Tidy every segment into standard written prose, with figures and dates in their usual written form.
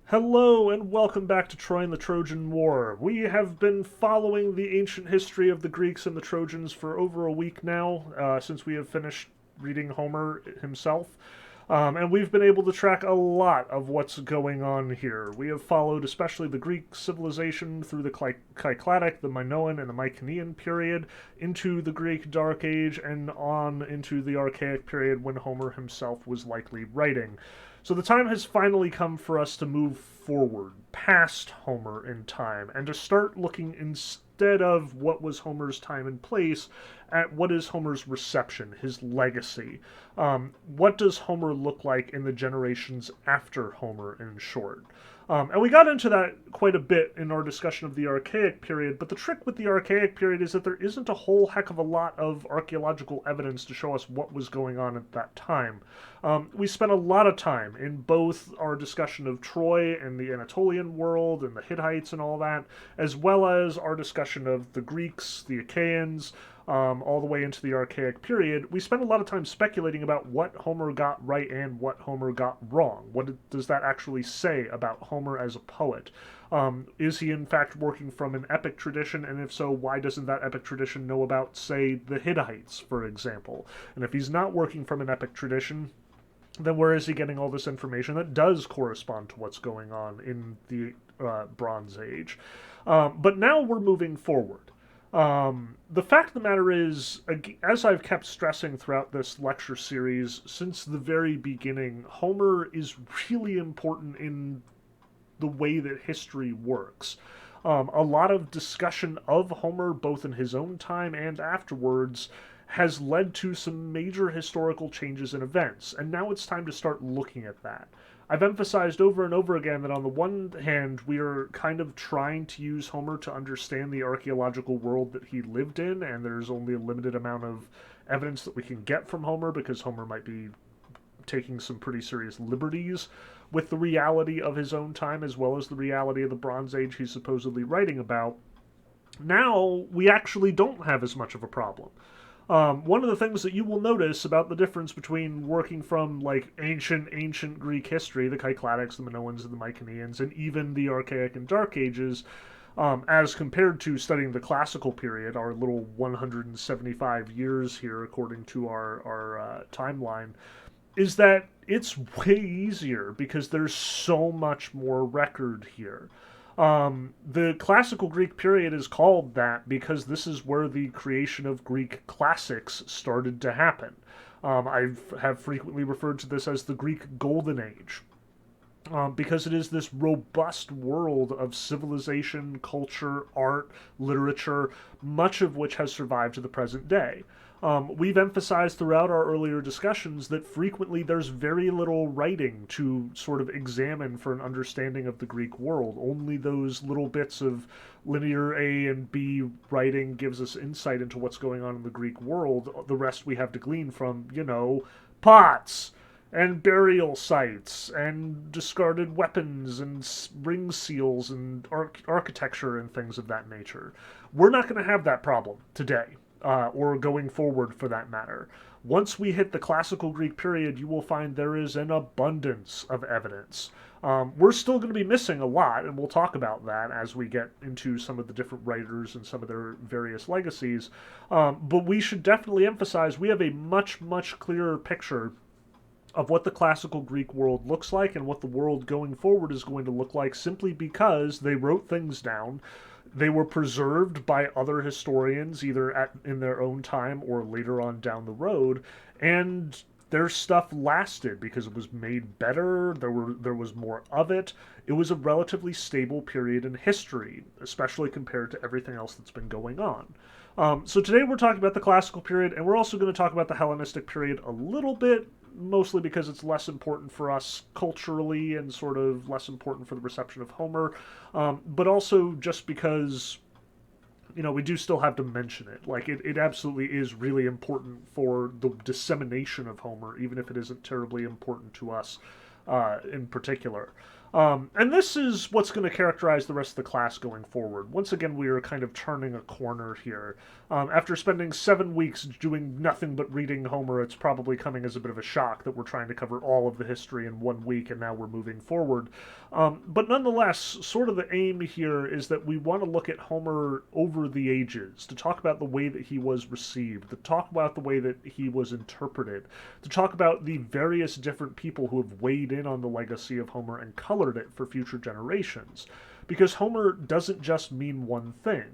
Hello and welcome back to Troy and the Trojan War. We have been following the ancient history of the Greeks and the Trojans for over a week now, since we have finished reading Homer himself. And we've been able to track a lot of what's going on here. We have followed especially the Greek civilization through the Cycladic, the Minoan, and the Mycenaean period, into the Greek Dark Age, and on into the Archaic period when Homer himself was likely writing. So the time has finally come for us to move forward, past Homer in time, and to start looking instead of what was Homer's time and place at what is Homer's reception, his legacy. What does Homer look like in the generations after Homer, in short? And we got into that quite a bit in our discussion of the Archaic period, but the trick with the Archaic period is that there isn't a whole heck of a lot of archaeological evidence to show us what was going on at that time. We spent a lot of time in both our discussion of Troy and the Anatolian world and the Hittites and all that, as well as our discussion of the Greeks, the Achaeans, all the way into the Archaic period. We spent a lot of time speculating about what Homer got right and what Homer got wrong. Does that actually say about Homer as a poet? Is he in fact working from an epic tradition, and if so, why doesn't that epic tradition know about, say, the Hittites, for example? And if he's not working from an epic tradition, then where is he getting all this information that does correspond to what's going on in the Bronze Age? But now we're moving forward. The fact of the matter is, as I've kept stressing throughout this lecture series since the very beginning, Homer is really important in the way that history works. A lot of discussion of Homer, both in his own time and afterwards, has led to some major historical changes and events, and now it's time to start looking at that. I've emphasized over and over again that on the one hand, we are kind of trying to use Homer to understand the archaeological world that he lived in, and there's only a limited amount of evidence that we can get from Homer because Homer might be taking some pretty serious liberties with the reality of his own time as well as the reality of the Bronze Age he's supposedly writing about. Now, we actually don't have as much of a problem. One of the things that you will notice about the difference between working from like ancient Greek history, the Cycladics, the Minoans, and the Mycenaeans, and even the Archaic and Dark Ages, as compared to studying the classical period, our little 175 years here according to our timeline, is that it's way easier because there's so much more record here. The classical Greek period is called that because this is where the creation of Greek classics started to happen. I have frequently referred to this as the Greek Golden Age. Because it is this robust world of civilization, culture, art, literature, much of which has survived to the present day. We've emphasized throughout our earlier discussions that frequently there's very little writing to sort of examine for an understanding of the Greek world. Only those little bits of linear A and B writing gives us insight into what's going on in the Greek world. The rest we have to glean from, pots and burial sites and discarded weapons and ring seals and architecture and things of that nature. We're not going to have that problem today, or going forward for that matter. Once we hit the classical Greek period, you will find there is an abundance of evidence. We're still going to be missing a lot, and we'll talk about that as we get into some of the different writers and some of their various legacies. But we should definitely emphasize we have a much, much clearer picture of what the classical Greek world looks like and what the world going forward is going to look like simply because they wrote things down. They were preserved by other historians, either in their own time or later on down the road, and their stuff lasted because it was made better. There was more of it. It was a relatively stable period in history, especially compared to everything else that's been going on. So today we're talking about the classical period, and we're also going to talk about the Hellenistic period a little bit, mostly because it's less important for us culturally and sort of less important for the reception of Homer, but also just because, we do still have to mention it. Like, it absolutely is really important for the dissemination of Homer, even if it isn't terribly important to us in particular. And this is what's going to characterize the rest of the class going forward. Once again, we are kind of turning a corner here. After spending 7 weeks doing nothing but reading Homer, it's probably coming as a bit of a shock that we're trying to cover all of the history in 1 week and now we're moving forward. But nonetheless, sort of the aim here is that we want to look at Homer over the ages, to talk about the way that he was received, to talk about the way that he was interpreted, to talk about the various different people who have weighed in on the legacy of Homer and colored it for future generations. Because Homer doesn't just mean one thing.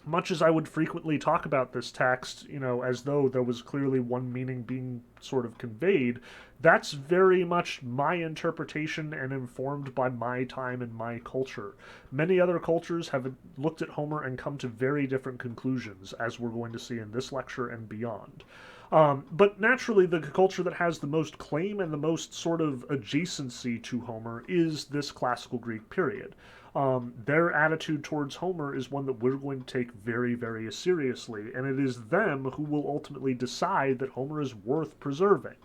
Much as I would frequently talk about this text, as though there was clearly one meaning being sort of conveyed, that's very much my interpretation and informed by my time and my culture. Many other cultures have looked at Homer and come to very different conclusions, as we're going to see in this lecture and beyond. But naturally, the culture that has the most claim and the most sort of adjacency to Homer is this classical Greek period. Their attitude towards Homer is one that we're going to take very, very seriously, and it is them who will ultimately decide that Homer is worth preserving.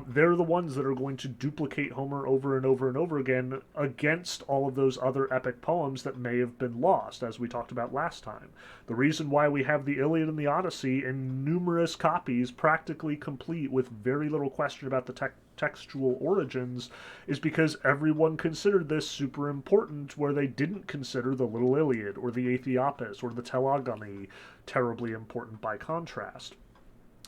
They're the ones that are going to duplicate Homer over and over and over again against all of those other epic poems that may have been lost, as we talked about last time. The reason why we have the Iliad and the Odyssey in numerous copies, practically complete with very little question about the textual origins, is because everyone considered this super important, where they didn't consider the Little Iliad or the Aethiopis or the Telegony terribly important by contrast.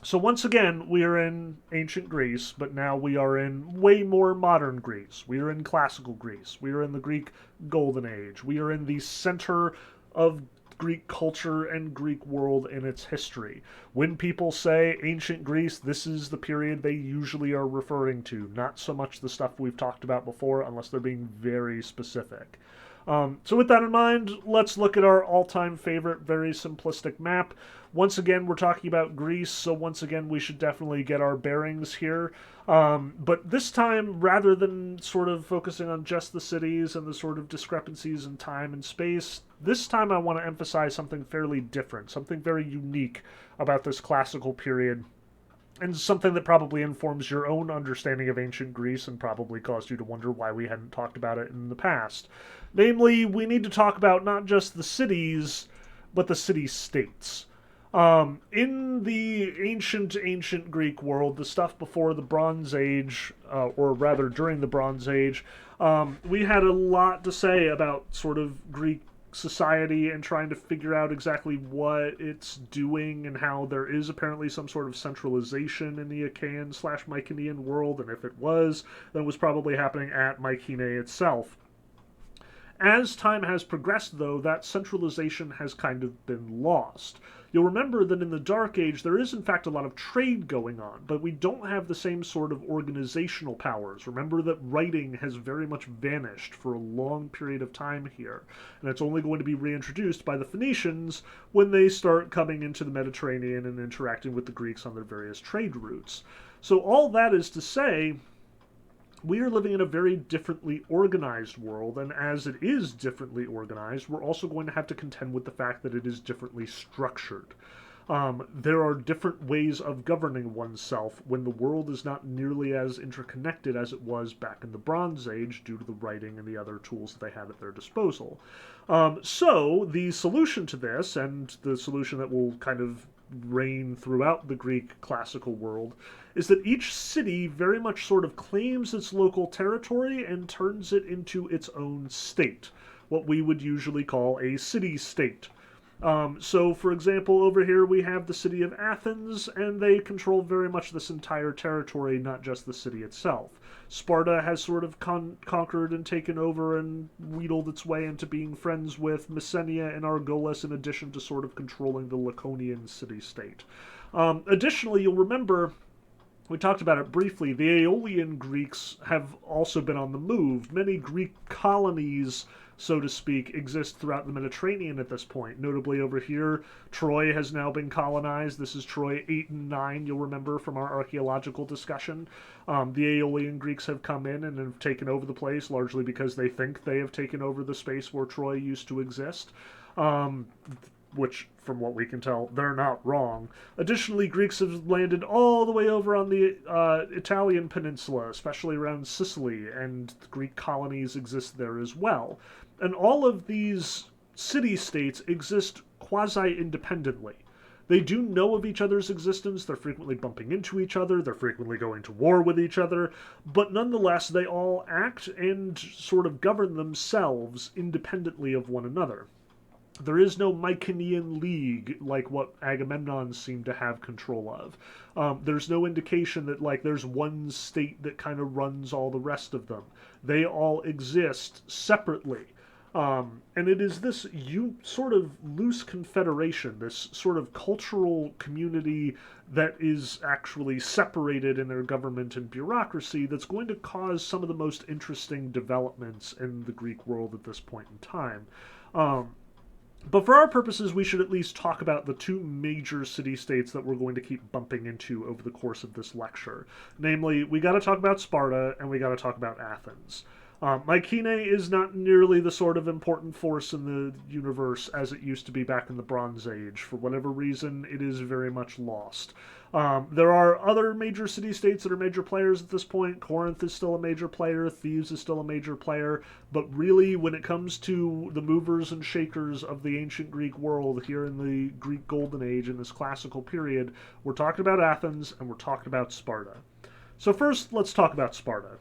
So once again, we are in ancient Greece, but now we are in way more modern Greece. We are in classical Greece. We are in the Greek Golden Age. We are in the center of Greek culture and Greek world in its history. When people say ancient Greece, this is the period they usually are referring to, not so much the stuff we've talked about before, unless they're being very specific. So with that in mind, let's look at our all-time favorite, very simplistic map. Once again, we're talking about Greece, so once again, we should definitely get our bearings here. But this time, rather than sort of focusing on just the cities and the sort of discrepancies in time and space, this time I want to emphasize something fairly different, something very unique about this classical period, and something that probably informs your own understanding of ancient Greece and probably caused you to wonder why we hadn't talked about it in the past. Namely, we need to talk about not just the cities, but the city-states. In the ancient Greek world, the stuff before the Bronze Age, or rather during the Bronze Age, we had a lot to say about sort of Greek society and trying to figure out exactly what it's doing and how there is apparently some sort of centralization in the Achaean/Mycenaean world, and if it was, then it was probably happening at Mycenae itself. As time has progressed, though, that centralization has kind of been lost. You'll remember that in the Dark Age there is in fact a lot of trade going on, but we don't have the same sort of organizational powers. Remember that writing has very much vanished for a long period of time here, and it's only going to be reintroduced by the Phoenicians when they start coming into the Mediterranean and interacting with the Greeks on their various trade routes. So all that is to say, we are living in a very differently organized world, and as it is differently organized, we're also going to have to contend with the fact that it is differently structured. There are different ways of governing oneself when the world is not nearly as interconnected as it was back in the Bronze Age due to the writing and the other tools that they had at their disposal. So the solution to this, and the solution that will kind of reign throughout the Greek classical world, is that each city very much sort of claims its local territory and turns it into its own state, what we would usually call a city-state. So, for example, over here we have the city of Athens, and they control very much this entire territory, not just the city itself. Sparta has sort of conquered and taken over and wheedled its way into being friends with Messenia and Argolis, in addition to sort of controlling the Laconian city-state. Additionally, you'll remember, we talked about it briefly, the Aeolian Greeks have also been on the move. Many Greek colonies, so to speak, exist throughout the Mediterranean at this point. Notably over here, Troy has now been colonized. This is Troy 8 and 9, you'll remember from our archaeological discussion. The Aeolian Greeks have come in and have taken over the place, largely because they think they have taken over the space where Troy used to exist. which, from what we can tell, they're not wrong. Additionally, Greeks have landed all the way over on the Italian peninsula, especially around Sicily, and Greek colonies exist there as well. And all of these city-states exist quasi-independently. They do know of each other's existence, they're frequently bumping into each other, they're frequently going to war with each other, but nonetheless they all act and sort of govern themselves independently of one another. There is no Mycenaean League like what Agamemnon seemed to have control of. There's no indication that there's one state that kind of runs all the rest of them. They all exist separately. And it is this sort of loose confederation, this sort of cultural community that is actually separated in their government and bureaucracy that's going to cause some of the most interesting developments in the Greek world at this point in time. But for our purposes, we should at least talk about the two major city-states that we're going to keep bumping into over the course of this lecture. Namely, we got to talk about Sparta and we got to talk about Athens. Mycenae is not nearly the sort of important force in the universe as it used to be back in the Bronze Age. For whatever reason, it is very much lost. There are other major city-states that are major players at this point. Corinth is still a major player, Thebes is still a major player, but really when it comes to the movers and shakers of the ancient Greek world here in the Greek Golden Age, in this classical period, we're talking about Athens and we're talking about Sparta. So first, let's talk about Sparta.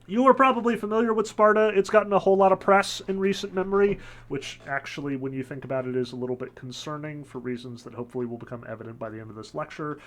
You are probably familiar with Sparta. It's gotten a whole lot of press in recent memory, which actually, when you think about it, is a little bit concerning for reasons that hopefully will become evident by the end of this lecture.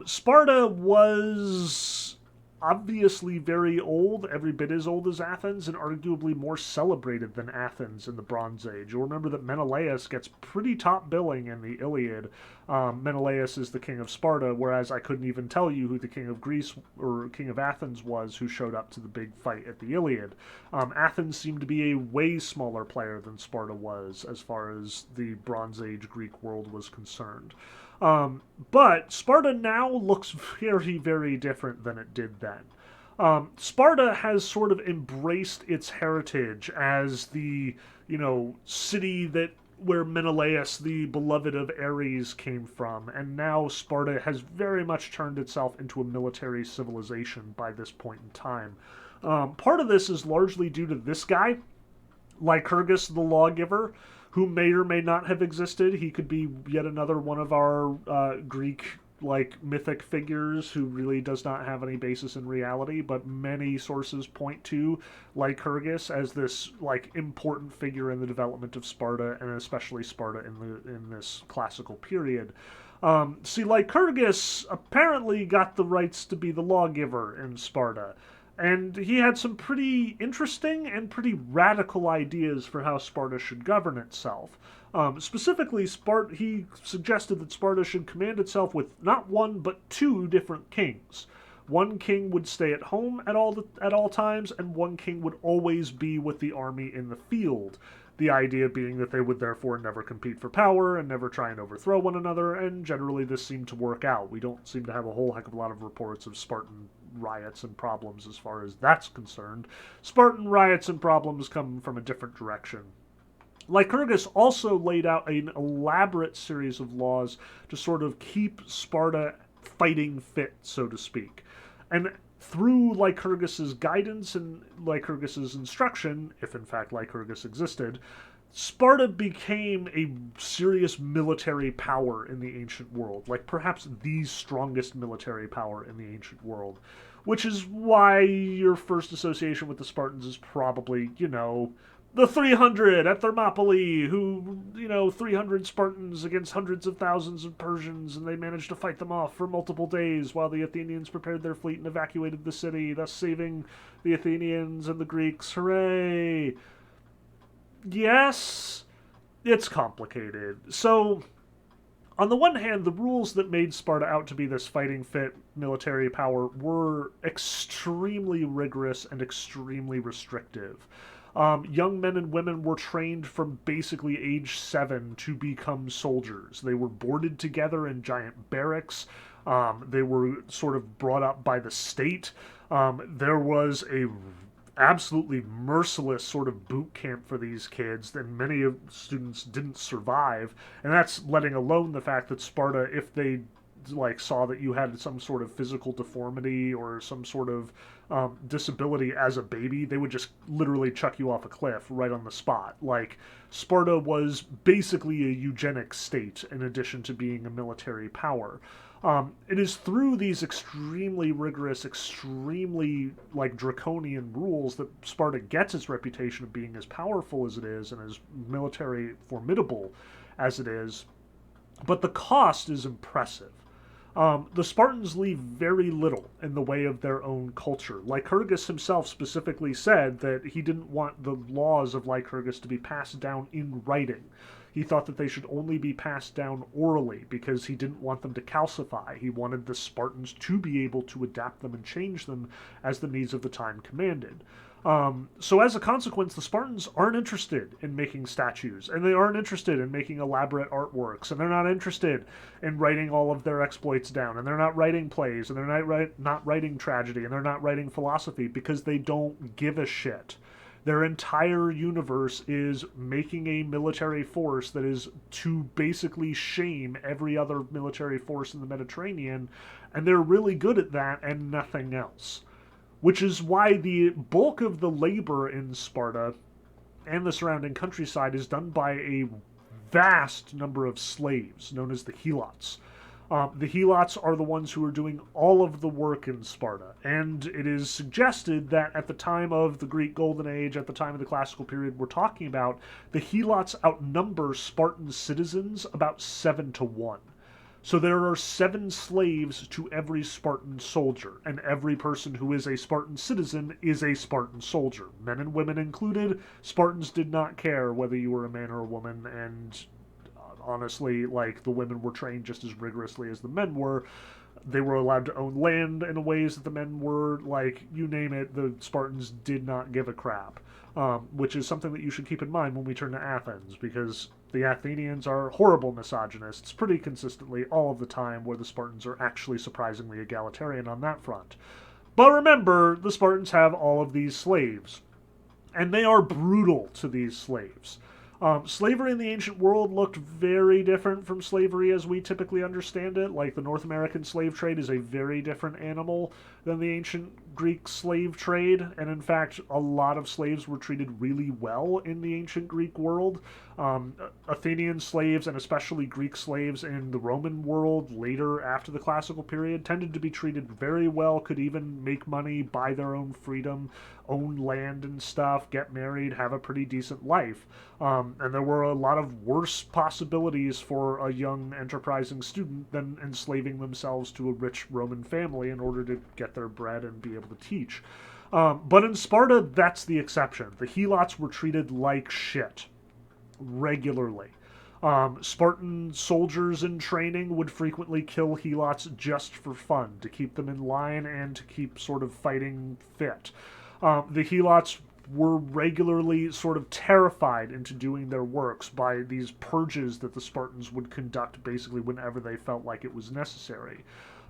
Sparta was obviously very old, every bit as old as Athens, and arguably more celebrated than Athens in the Bronze Age. You'll remember that Menelaus gets pretty top billing in the Iliad. Menelaus is the king of Sparta, whereas I couldn't even tell you who the king of Greece or king of Athens was who showed up to the big fight at the Iliad. Athens seemed to be a way smaller player than Sparta was as far as the Bronze Age Greek world was concerned. But Sparta now looks very, very different than it did then. Sparta has sort of embraced its heritage as the, city where Menelaus, the beloved of Ares, came from, and now Sparta has very much turned itself into a military civilization by this point in time. Part of this is largely due to this guy, Lycurgus the Lawgiver, who may or may not have existed. He could be yet another one of our Greek mythic figures who really does not have any basis in reality, but many sources point to Lycurgus as this important figure in the development of Sparta, and especially Sparta in this classical period. Lycurgus apparently got the rights to be the lawgiver in Sparta. And he had some pretty interesting and pretty radical ideas for how Sparta should govern itself. Specifically, he suggested that Sparta should command itself with not one but two different kings. One king would stay at home at all times, and one king would always be with the army in the field. The idea being that they would therefore never compete for power and never try and overthrow one another, and generally this seemed to work out. We don't seem to have a whole heck of a lot of reports of Spartan riots and problems as far as that's concerned. Spartan riots and problems come from a different direction. Lycurgus also laid out an elaborate series of laws to sort of keep Sparta fighting fit, so to speak. And through Lycurgus's guidance and Lycurgus's instruction, if in fact Lycurgus existed, Sparta became a serious military power in the ancient world, perhaps the strongest military power in the ancient world, which is why your first association with the Spartans is probably, the 300 at Thermopylae, who, 300 Spartans against hundreds of thousands of Persians, and they managed to fight them off for multiple days while the Athenians prepared their fleet and evacuated the city, thus saving the Athenians and the Greeks. Hooray! Yes, it's complicated. So, on the one hand, the rules that made Sparta out to be this fighting fit military power were extremely rigorous and extremely restrictive. Young men and women were trained from basically age 7 to become soldiers. They were boarded together in giant barracks. They were sort of brought up by the state. There was a absolutely merciless sort of boot camp for these kids, and many of students didn't survive. And that's letting alone the fact that Sparta, if they like saw that you had some sort of physical deformity or some sort of disability as a baby, they would just literally chuck you off a cliff right on the spot. Like, Sparta was basically a eugenic state in addition to being a military power. It is through these extremely rigorous, extremely like draconian rules that Sparta gets its reputation of being as powerful as it is and as military formidable as it is. But the cost is impressive. The Spartans leave very little in the way of their own culture. Lycurgus himself specifically said that he didn't want the laws of Lycurgus to be passed down in writing. He thought that they should only be passed down orally because he didn't want them to calcify. He wanted the Spartans to be able to adapt them and change them as the needs of the time commanded. So as a consequence, the Spartans aren't interested in making statues, and they aren't interested in making elaborate artworks, and they're not interested in writing all of their exploits down, and they're not writing plays, and they're not writing tragedy, and they're not writing philosophy because they don't give a shit. Their entire universe is making a military force that is to basically shame every other military force in the Mediterranean, and they're really good at that and nothing else. Which is why the bulk of the labor in Sparta and the surrounding countryside is done by a vast number of slaves known as the helots. The helots are the ones who are doing all of the work in Sparta, and it is suggested that at the time of the Greek Golden Age, at the time of the classical period we're talking about, the helots outnumber Spartan citizens about 7-1. So there are 7 slaves to every Spartan soldier, and every person who is a Spartan citizen is a Spartan soldier. Men and women included, Spartans did not care whether you were a man or a woman, and honestly, like, the women were trained just as rigorously as the men were. They were allowed to own land in ways that the men were. Like, you name it, the Spartans did not give a crap. Which is something that you should keep in mind when we turn to Athens, because the Athenians are horrible misogynists pretty consistently all of the time, where the Spartans are actually surprisingly egalitarian on that front. But remember, the Spartans have all of these slaves, and they are brutal to these slaves. Slavery in the ancient world looked very different from slavery as we typically understand it. Like, the North American slave trade is a very different animal than the ancient Greek slave trade, and in fact, a lot of slaves were treated really well in the ancient Greek world. Athenian slaves, and especially Greek slaves in the Roman world later after the classical period, tended to be treated very well, could even make money, buy their own freedom, own land and stuff, get married, have a pretty decent life. And there were a lot of worse possibilities for a young enterprising student than enslaving themselves to a rich Roman family in order to get their bread and be able to teach. But in Sparta, that's the exception. The helots were treated like shit regularly. Spartan soldiers in training would frequently kill helots just for fun, to keep them in line and to keep sort of fighting fit. The helots were regularly sort of terrified into doing their works by these purges that the Spartans would conduct basically whenever they felt like it was necessary.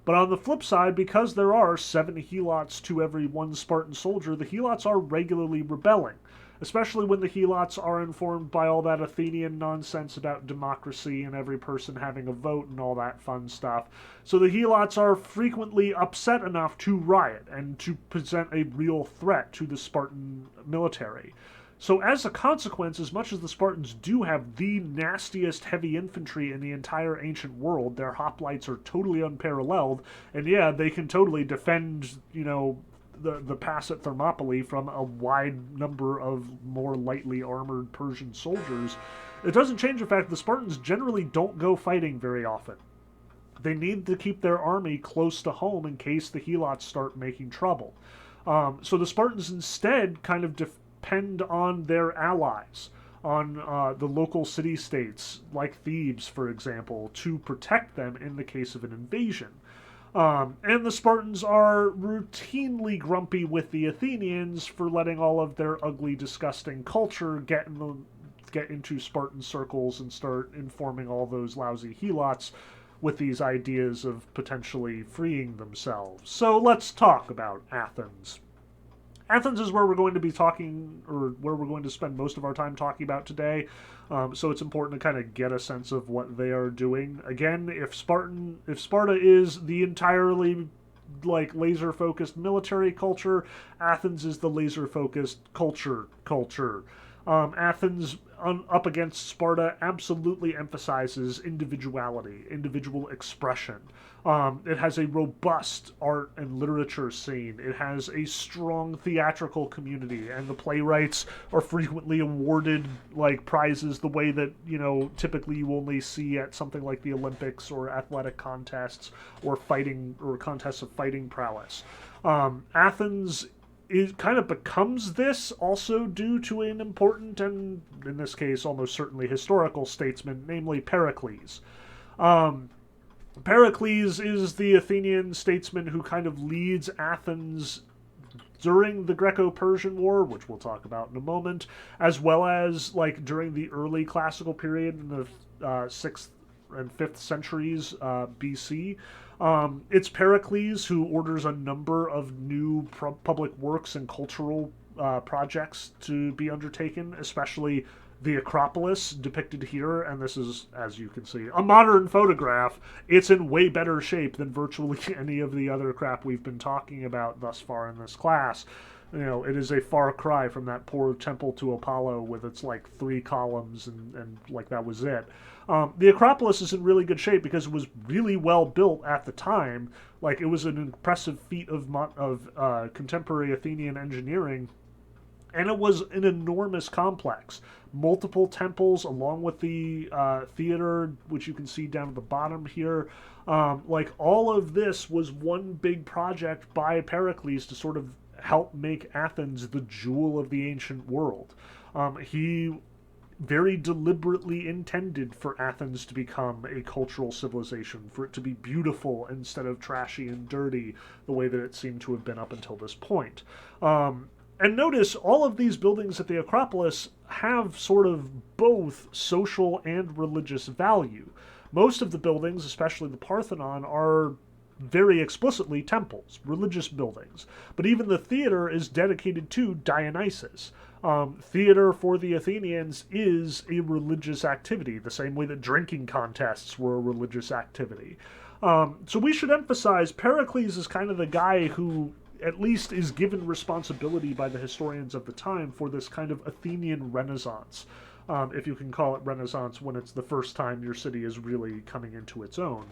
But on the flip side, because there are 7 helots to every 1 Spartan soldier, the helots are regularly rebelling, especially when the helots are informed by all that Athenian nonsense about democracy and every person having a vote and all that fun stuff. So the helots are frequently upset enough to riot and to present a real threat to the Spartan military. So as a consequence, as much as the Spartans do have the nastiest heavy infantry in the entire ancient world, their hoplites are totally unparalleled, and yeah, they can totally defend, the pass at Thermopylae from a wide number of more lightly armored Persian soldiers. It doesn't change the fact the Spartans generally don't go fighting very often. They need to keep their army close to home in case the helots start making trouble. So the Spartans instead kind of depend on their allies, on the local city-states, like Thebes, for example, to protect them in the case of an invasion. And the Spartans are routinely grumpy with the Athenians for letting all of their ugly, disgusting culture get into Spartan circles and start informing all those lousy helots with these ideas of potentially freeing themselves. So let's talk about Athens. Athens is where we're going to be talking, or where we're going to spend most of our time talking about today. So it's important to kind of get a sense of what they are doing. Again, if Sparta is the entirely like laser focused military culture, Athens is the laser focused culture. Athens up against Sparta absolutely emphasizes individuality, individual expression. It has a robust art and literature scene. It has a strong theatrical community, and the playwrights are frequently awarded like prizes the way that typically you only see at something like the Olympics or athletic contests or fighting or contests of fighting prowess. Athens it kind of becomes this also due to an important and, in this case, almost certainly historical statesman, namely Pericles. Pericles is the Athenian statesman who kind of leads Athens during the Greco-Persian War, which we'll talk about in a moment, as well as like during the early classical period in the 6th and 5th centuries BC. It's Pericles who orders a number of new public works and cultural projects to be undertaken, especially the Acropolis depicted here. And this is, as you can see, a modern photograph. It's in way better shape than virtually any of the other crap we've been talking about thus far in this class. It is a far cry from that poor temple to Apollo with its like 3 columns and like that was it. The Acropolis is in really good shape because it was really well built at the time. Like it was an impressive feat of contemporary Athenian engineering, and it was an enormous complex. Multiple temples, along with the theater, which you can see down at the bottom here. Like all of this was one big project by Pericles to sort of help make Athens the jewel of the ancient world. He very deliberately intended for Athens to become a cultural civilization, for it to be beautiful instead of trashy and dirty the way that it seemed to have been up until this point. And notice all of these buildings at the Acropolis have sort of both social and religious value. Most of the buildings, especially the Parthenon, are very explicitly temples, religious buildings. But even the theater is dedicated to Dionysus. Theater for the Athenians is a religious activity, the same way that drinking contests were a religious activity. So we should emphasize Pericles is kind of the guy who at least is given responsibility by the historians of the time for this kind of Athenian Renaissance, if you can call it Renaissance when it's the first time your city is really coming into its own.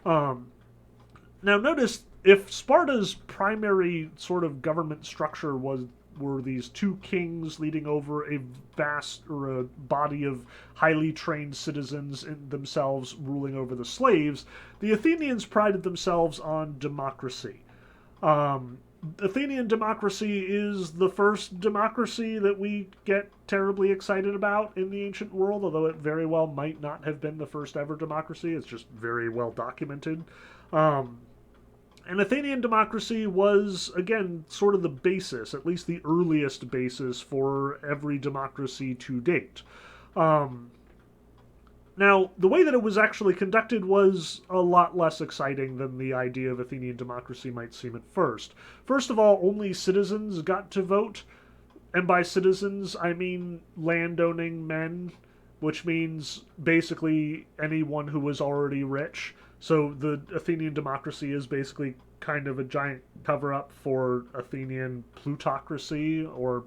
Now notice, if Sparta's primary sort of government structure were these 2 kings leading over a vast or a body of highly trained citizens in themselves ruling over the slaves, the Athenians prided themselves on democracy. Athenian democracy is the first democracy that we get terribly excited about in the ancient world, although it very well might not have been the first ever democracy. It's just very well documented. And Athenian democracy was, again, sort of the basis, at least the earliest basis for every democracy to date. Now, the way that it was actually conducted was a lot less exciting than the idea of Athenian democracy might seem at first. First of all, only citizens got to vote, and by citizens, I mean landowning men, which means basically anyone who was already rich. So the Athenian democracy is basically kind of a giant cover-up for Athenian plutocracy or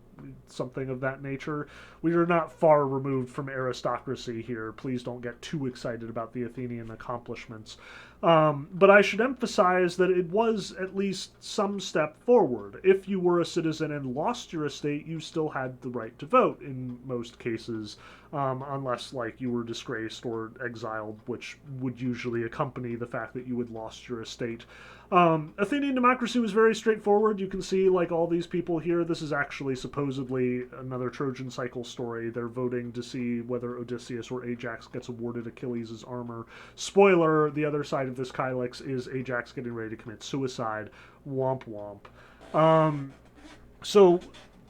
something of that nature. We are not far removed from aristocracy here. Please don't get too excited about the Athenian accomplishments. But I should emphasize that it was at least some step forward. If you were a citizen and lost your estate, you still had the right to vote in most cases, unless like you were disgraced or exiled, which would usually accompany the fact that you had lost your estate. Athenian democracy was very straightforward. You can see like all these people here. This is actually supposedly another Trojan cycle story. They're voting to see whether Odysseus or Ajax gets awarded Achilles' armor. Spoiler, the other side of this kylix is Ajax getting ready to commit suicide. Womp womp. So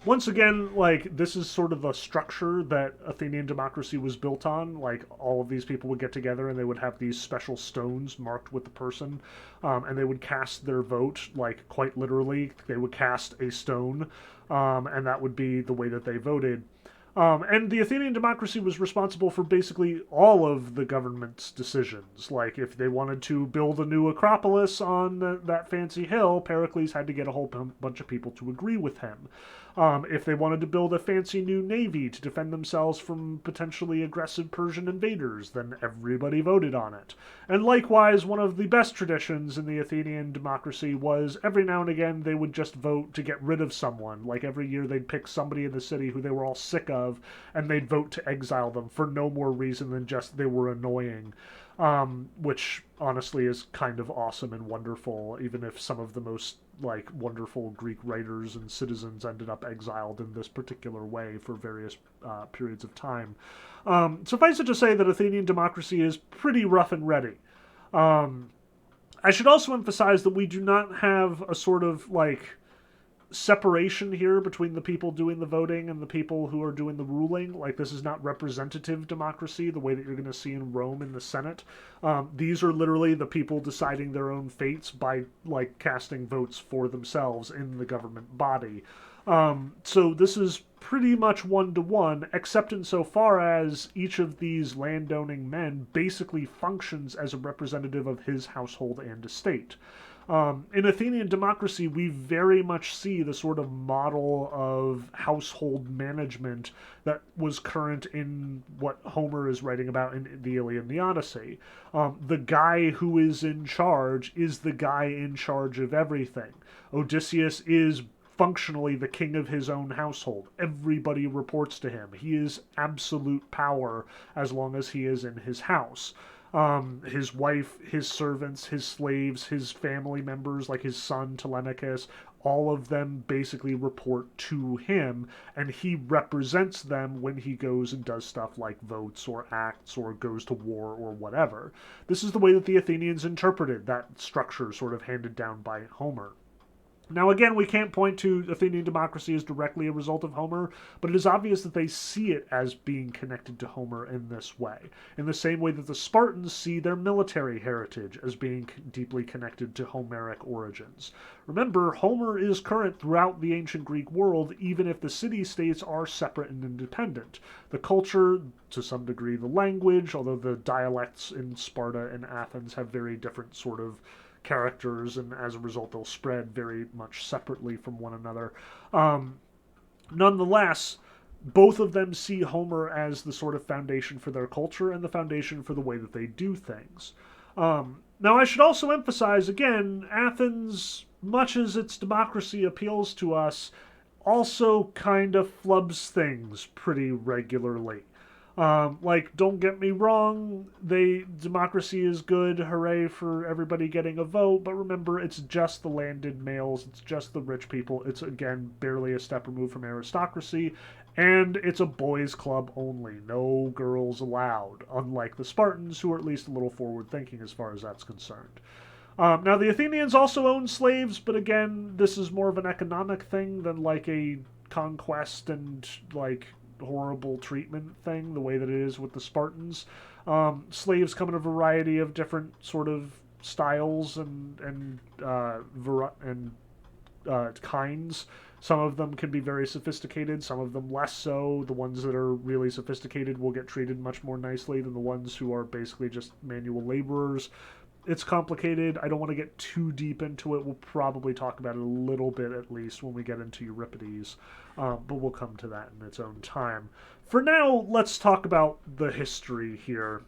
once again, like, this is sort of the structure that Athenian democracy was built on. Like, all of these people would get together and they would have these special stones marked with the person, and they would cast their vote, like, quite literally. They would cast a stone. and that would be the way that they voted. And the Athenian democracy was responsible for basically all of the government's decisions. Like, if they wanted to build a new Acropolis on that fancy hill, Pericles had to get a whole bunch of people to agree with him. If they wanted to build a fancy new navy to defend themselves from potentially aggressive Persian invaders, then everybody voted on it. And likewise, one of the best traditions in the Athenian democracy was every now and again they would just vote to get rid of someone. Like, every year they'd pick somebody in the city who they were all sick of, and they'd vote to exile them for no more reason than just they were annoying. Which honestly is kind of awesome and wonderful, even if some of the most like wonderful Greek writers and citizens ended up exiled in this particular way for various periods of time. Suffice it to say that Athenian democracy is pretty rough and ready. I should also emphasize that we do not have a sort of like separation here between the people doing the voting and the people who are doing the ruling. Like, this is not representative democracy the way that you're going to see in Rome in the Senate. These are literally the people deciding their own fates by like casting votes for themselves in the government body. So this is pretty much one-to-one, except insofar as each of these landowning men basically functions as a representative of his household and estate. In Athenian democracy, we very much see the sort of model of household management that was current in what Homer is writing about in the Iliad and the Odyssey. The guy who is in charge is the guy in charge of everything. Odysseus is functionally the king of his own household. Everybody reports to him. He is absolute power as long as he is in his house. His wife, his servants, his slaves, his family members, like his son Telemachus, all of them basically report to him, and he represents them when he goes and does stuff like votes or acts or goes to war or whatever. This is the way that the Athenians interpreted that structure sort of handed down by Homer. Now, again, we can't point to Athenian democracy as directly a result of Homer, but it is obvious that they see it as being connected to Homer in this way, in the same way that the Spartans see their military heritage as being deeply connected to Homeric origins. Remember, Homer is current throughout the ancient Greek world, even if the city-states are separate and independent. The culture, to some degree the language, although the dialects in Sparta and Athens have very different sort of characters, and as a result they'll spread very much separately from one another. Nonetheless, both of them see Homer as the sort of foundation for their culture and the foundation for the way that they do things. Now, I should also emphasize, again, Athens, much as its democracy appeals to us, also kind of flubs things pretty regularly. Like, don't get me wrong, democracy is good, hooray for everybody getting a vote, but remember, it's just the landed males, it's just the rich people, it's, again, barely a step removed from aristocracy, and it's a boys' club only, no girls allowed, unlike the Spartans, who are at least a little forward-thinking as far as that's concerned. Now, the Athenians also own slaves, but again, this is more of an economic thing than, like, a conquest and, like, horrible treatment thing, the way that it is with the Spartans. Slaves come in a variety of different sort of styles and kinds. Some of them can be very sophisticated, some of them less so. The ones that are really sophisticated will get treated much more nicely than the ones who are basically just manual laborers. It's complicated. I don't want to get too deep into it. We'll probably talk about it a little bit at least when we get into Euripides, but we'll come to that in its own time. For now, let's talk about the history here.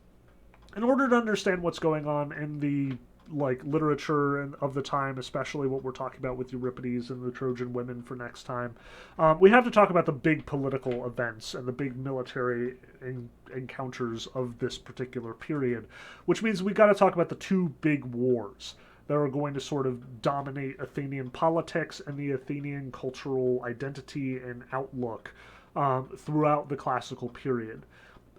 In order to understand what's going on in the literature and of the time, especially what we're talking about with Euripides and the Trojan women for next time, we have to talk about the big political events and the big military encounters of this particular period, which means we got to talk about the two big wars that are going to sort of dominate Athenian politics and the Athenian cultural identity and outlook throughout the classical period.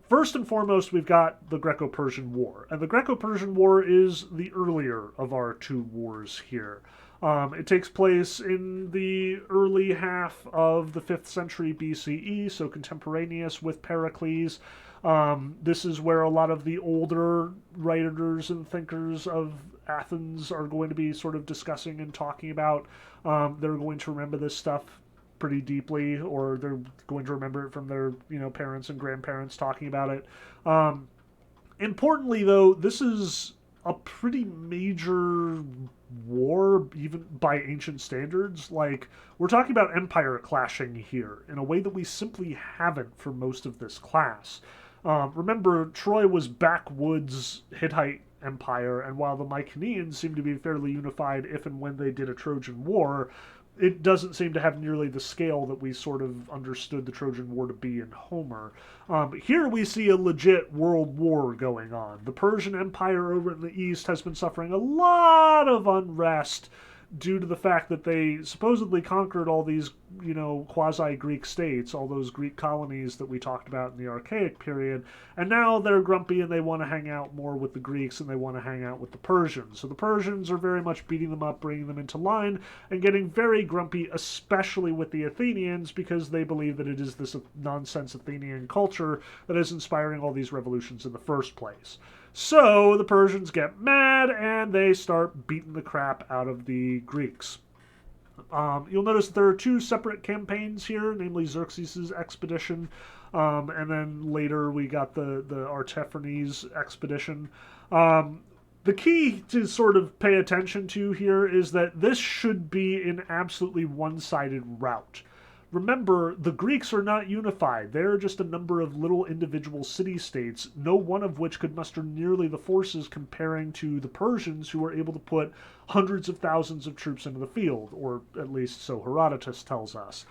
First and foremost, we've got the Greco-Persian War. And the Greco-Persian War is the earlier of our two wars here. It takes place in the early half of the 5th century BCE, so contemporaneous with Pericles. This is where a lot of the older writers and thinkers of Athens are going to be sort of discussing and talking about. They're going to remember this stuff pretty deeply, or they're going to remember it from their, parents and grandparents talking about it. Importantly, though, this is a pretty major war, even by ancient standards. Like, we're talking about empire clashing here in a way that we simply haven't for most of this class. Remember, Troy was backwoods Hittite empire, and while the Mycenaeans seem to be fairly unified if and when they did a Trojan War, it doesn't seem to have nearly the scale that we sort of understood the Trojan War to be in Homer. Here we see a legit world war going on. The Persian Empire over in the east has been suffering a lot of unrest due to the fact that they supposedly conquered all these, quasi-Greek states, all those Greek colonies that we talked about in the Archaic period, and now they're grumpy and they want to hang out more with the Greeks and they want to hang out with the Persians. So the Persians are very much beating them up, bringing them into line, and getting very grumpy, especially with the Athenians, because they believe that it is this nonsense Athenian culture that is inspiring all these revolutions in the first place. So the Persians get mad and they start beating the crap out of the Greeks. You'll notice that there are two separate campaigns here, namely Xerxes' expedition, and then later we got the Artaphernes expedition. The key to sort of pay attention to here is that this should be an absolutely one-sided rout. Remember, the Greeks are not unified. They're just a number of little individual city-states, no one of which could muster nearly the forces comparing to the Persians, who were able to put hundreds of thousands of troops into the field, or at least so Herodotus tells us.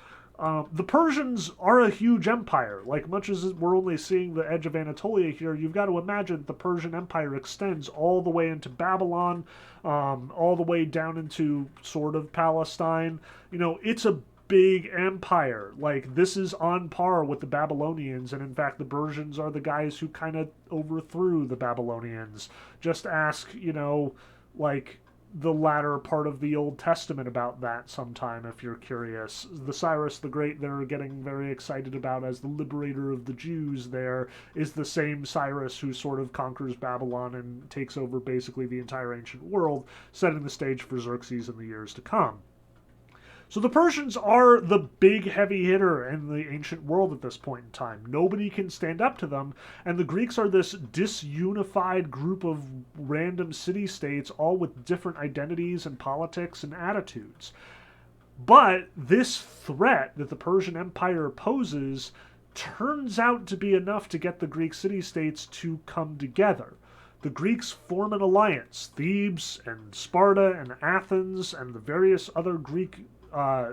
The Persians are a huge empire. Like, much as we're only seeing the edge of Anatolia here, you've got to imagine the Persian Empire extends all the way into Babylon, all the way down into sort of Palestine. It's a big empire. Like, this is on par with the Babylonians, and in fact the Persians are the guys who kind of overthrew the Babylonians. Just ask, like the latter part of the Old Testament about that sometime if you're curious. The Cyrus the Great they're getting very excited about as the liberator of the Jews there is the same Cyrus who sort of conquers Babylon and takes over basically the entire ancient world, setting the stage for Xerxes in the years to come. So the Persians are the big heavy hitter in the ancient world at this point in time. Nobody can stand up to them, and the Greeks are this disunified group of random city-states, all with different identities and politics and attitudes. But this threat that the Persian Empire poses turns out to be enough to get the Greek city-states to come together. The Greeks form an alliance. Thebes and Sparta and Athens and the various other Greek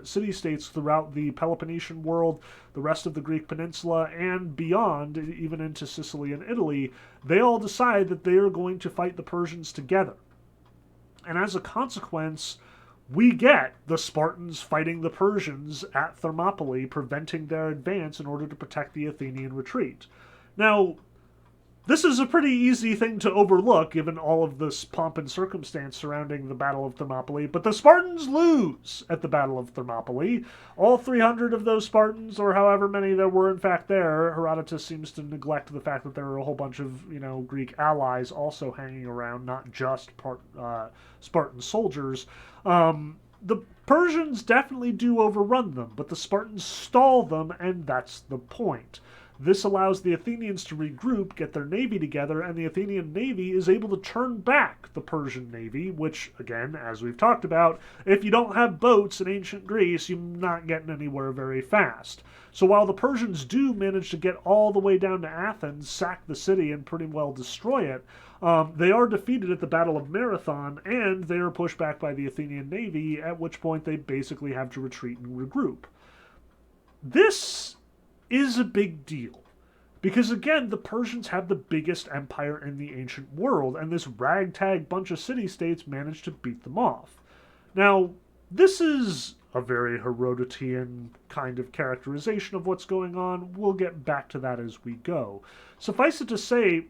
city-states throughout the Peloponnesian world, the rest of the Greek peninsula, and beyond, even into Sicily and Italy, they all decide that they are going to fight the Persians together. And as a consequence, we get the Spartans fighting the Persians at Thermopylae, preventing their advance in order to protect the Athenian retreat. Now, this is a pretty easy thing to overlook, given all of this pomp and circumstance surrounding the Battle of Thermopylae, but the Spartans lose at the Battle of Thermopylae. All 300 of those Spartans, or however many there were in fact there, Herodotus seems to neglect the fact that there were a whole bunch of, Greek allies also hanging around, not just Spartan soldiers. The Persians definitely do overrun them, but the Spartans stall them, and that's the point. This allows the Athenians to regroup, get their navy together, and the Athenian navy is able to turn back the Persian navy, which, again, as we've talked about, if you don't have boats in ancient Greece, you're not getting anywhere very fast. So while the Persians do manage to get all the way down to Athens, sack the city, and pretty well destroy it, they are defeated at the Battle of Marathon, and they are pushed back by the Athenian navy, at which point they basically have to retreat and regroup. This is a big deal. Because again, the Persians have the biggest empire in the ancient world, and this ragtag bunch of city-states managed to beat them off. Now, this is a very Herodotian kind of characterization of what's going on. We'll get back to that as we go. Suffice it to say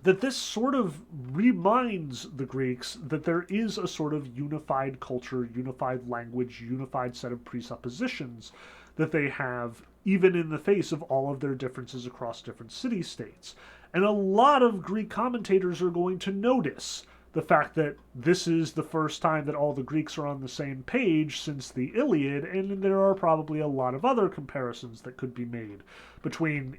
that this sort of reminds the Greeks that there is a sort of unified culture, unified language, unified set of presuppositions that they have, even in the face of all of their differences across different city-states. And a lot of Greek commentators are going to notice the fact that this is the first time that all the Greeks are on the same page since the Iliad, and there are probably a lot of other comparisons that could be made between,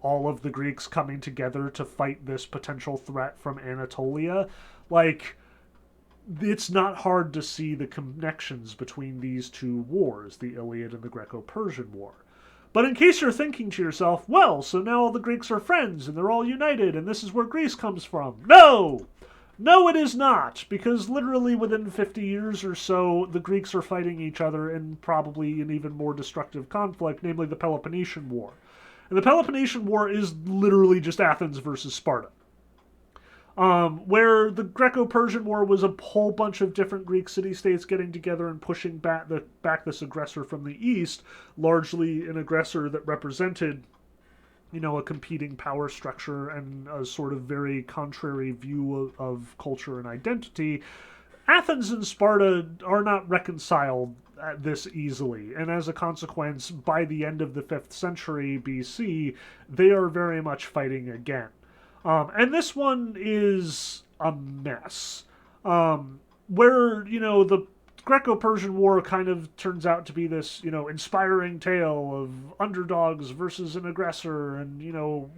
all of the Greeks coming together to fight this potential threat from Anatolia. Like, it's not hard to see the connections between these two wars, the Iliad and the Greco-Persian War. But in case you're thinking to yourself, well, so now all the Greeks are friends and they're all united and this is where Greece comes from. No! No, it is not, because literally within 50 years or so, the Greeks are fighting each other in probably an even more destructive conflict, namely the Peloponnesian War. And the Peloponnesian War is literally just Athens versus Sparta. Where the Greco-Persian War was a whole bunch of different Greek city-states getting together and pushing back this aggressor from the east, largely an aggressor that represented a competing power structure and a sort of very contrary view of culture and identity. Athens and Sparta are not reconciled this easily, and as a consequence, by the end of the 5th century BC, they are very much fighting again. And this one is a mess. Where, the Greco-Persian War kind of turns out to be this, inspiring tale of underdogs versus an aggressor, and,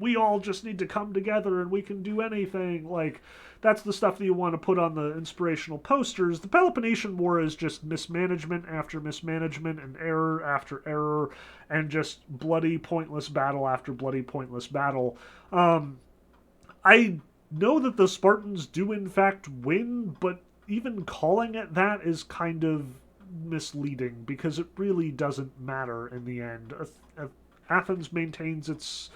we all just need to come together and we can do anything. Like, that's the stuff that you want to put on the inspirational posters. The Peloponnesian War is just mismanagement after mismanagement and error after error, and just bloody, pointless battle after bloody, pointless battle. I know that the Spartans do in fact win, but even calling it that is kind of misleading because it really doesn't matter in the end. Athens maintains its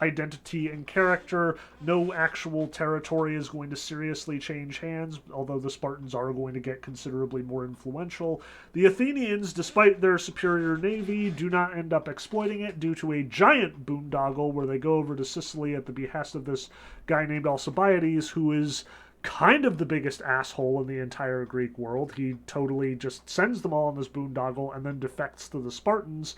identity and character. No actual territory is going to seriously change hands, although the Spartans are going to get considerably more influential. The Athenians, despite their superior navy, do not end up exploiting it due to a giant boondoggle where they go over to Sicily at the behest of this guy named Alcibiades, who is kind of the biggest asshole in the entire Greek world. He totally just sends them all on this boondoggle and then defects to the Spartans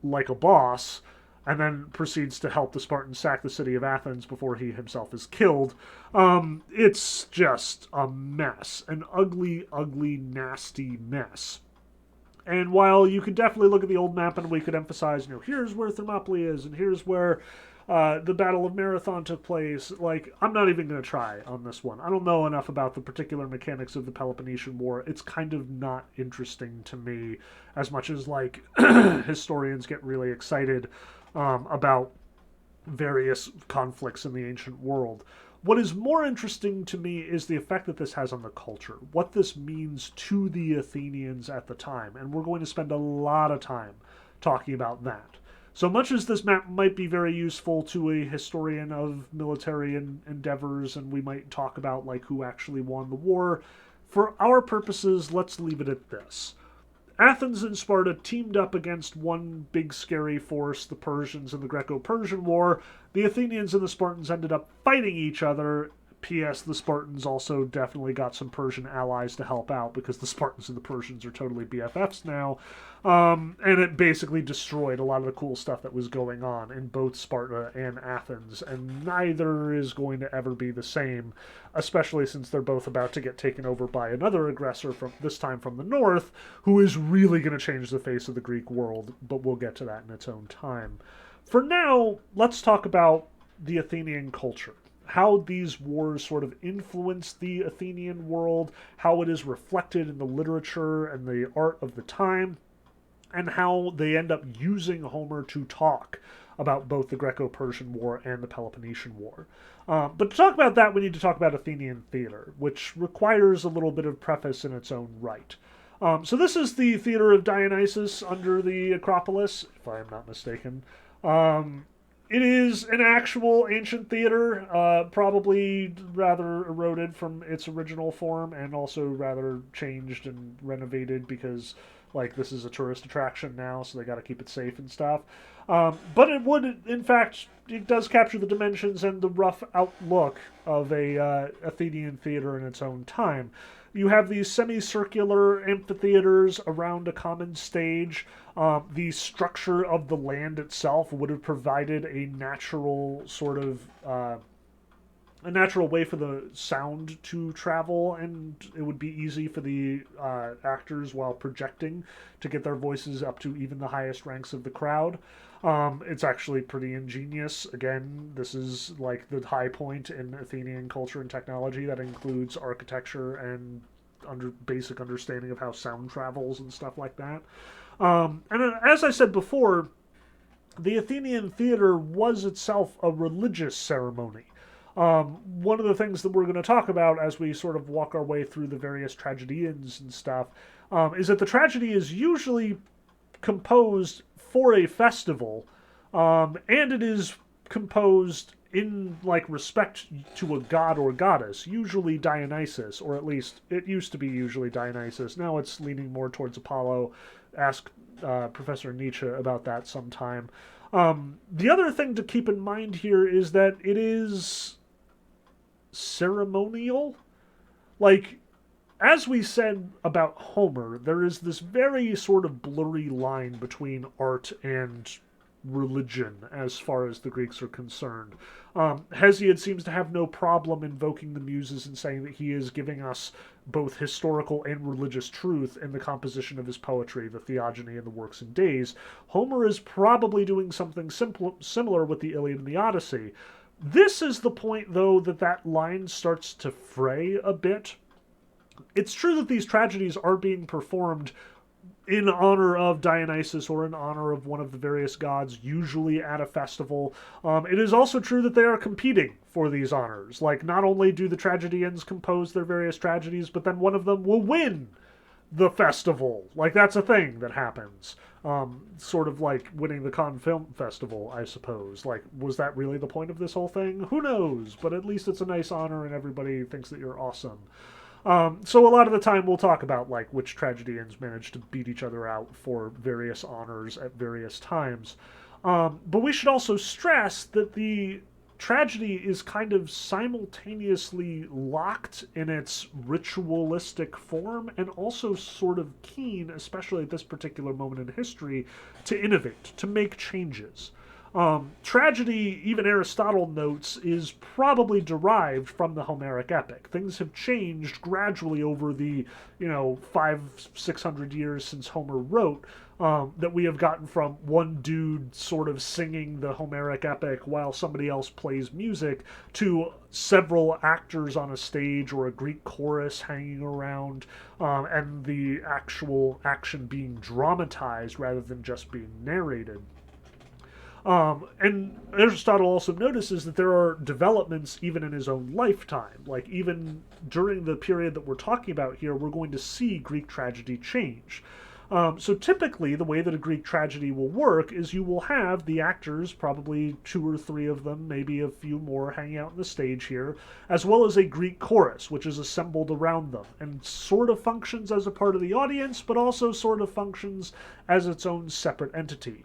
like a boss, and then proceeds to help the Spartans sack the city of Athens before he himself is killed. It's just a mess. An ugly, ugly, nasty mess. And while you could definitely look at the old map and we could emphasize, here's where Thermopylae is, and here's where the Battle of Marathon took place, I'm not even going to try on this one. I don't know enough about the particular mechanics of the Peloponnesian War. It's kind of not interesting to me as much as, historians get really excited about various conflicts in the ancient world. What is more interesting to me is the effect that this has on the culture, what this means to the Athenians at the time, and we're going to spend a lot of time talking about that. So much as this map might be very useful to a historian of military endeavors, and we might talk about who actually won the war, for our purposes, let's leave it at this. Athens and Sparta teamed up against one big scary force, the Persians in the Greco-Persian War. The Athenians and the Spartans ended up fighting each other. P.S. The Spartans also definitely got some Persian allies to help out because the Spartans and the Persians are totally BFFs now. And it basically destroyed a lot of the cool stuff that was going on in both Sparta and Athens. And neither is going to ever be the same, especially since they're both about to get taken over by another aggressor, this time from the north, who is really going to change the face of the Greek world. But we'll get to that in its own time. For now, let's talk about the Athenian culture. How these wars sort of influenced the Athenian world, how it is reflected in the literature and the art of the time, and how they end up using Homer to talk about both the Greco-Persian War and the Peloponnesian War. But to talk about that, we need to talk about Athenian theater, which requires a little bit of preface in its own right. So this is the theater of Dionysus under the Acropolis, if I am not mistaken. It is an actual ancient theater, probably rather eroded from its original form and also rather changed and renovated because, this is a tourist attraction now, so they got to keep it safe and stuff. But it would, in fact, it does capture the dimensions and the rough outlook of a Athenian theater in its own time. You have these semicircular amphitheaters around a common stage. The structure of the land itself would have provided a natural sort of a natural way for the sound to travel, and it would be easy for the actors while projecting to get their voices up to even the highest ranks of the crowd. It's actually pretty ingenious. Again, this is like the high point in Athenian culture and technology that includes architecture and basic understanding of how sound travels and stuff like that. And as I said before, the Athenian theater was itself a religious ceremony. One of the things that we're going to talk about as we sort of walk our way through the various tragedians and stuff is that the tragedy is usually composed for a festival, and it is composed in like respect to a god or goddess, usually Dionysus, or at least it used to be usually Dionysus. Now it's leaning more towards Apollo. Ask Professor Nietzsche about that sometime. The other thing to keep in mind here is that it is ceremonial. Like, as we said about Homer, there is this very sort of blurry line between art and religion as far as the Greeks are concerned. Hesiod seems to have no problem invoking the Muses and saying that he is giving us both historical and religious truth in the composition of his poetry, the Theogony and the Works and Days. Homer is probably doing something similar with the Iliad and the Odyssey. This is the point, though, that line starts to fray a bit. It's true that these tragedies are being performed in honor of Dionysus or in honor of one of the various gods, usually at a festival. It is also true that they are competing for these honors. Like, not only do the tragedians compose their various tragedies, but then one of them will win the festival. Like, that's a thing that happens. Sort of like winning the Cannes Film Festival, I suppose. Like, was that really the point of this whole thing? Who knows? But at least it's a nice honor and everybody thinks that you're awesome. So a lot of the time we'll talk about like which tragedians managed to beat each other out for various honors at various times. But we should also stress that the tragedy is kind of simultaneously locked in its ritualistic form and also sort of keen, especially at this particular moment in history, to innovate, to make changes. Tragedy, even Aristotle notes, is probably derived from the Homeric epic. Things have changed gradually over the, 500-600 years since Homer wrote, that we have gotten from one dude sort of singing the Homeric epic while somebody else plays music to several actors on a stage or a Greek chorus hanging around, and the actual action being dramatized rather than just being narrated. And Aristotle also notices that there are developments even in his own lifetime. Like, even during the period that we're talking about here, we're going to see Greek tragedy change. So typically, the way that a Greek tragedy will work is you will have the actors, probably 2 or 3 of them, maybe a few more hanging out on the stage here, as well as a Greek chorus, which is assembled around them, and sort of functions as a part of the audience, but also sort of functions as its own separate entity.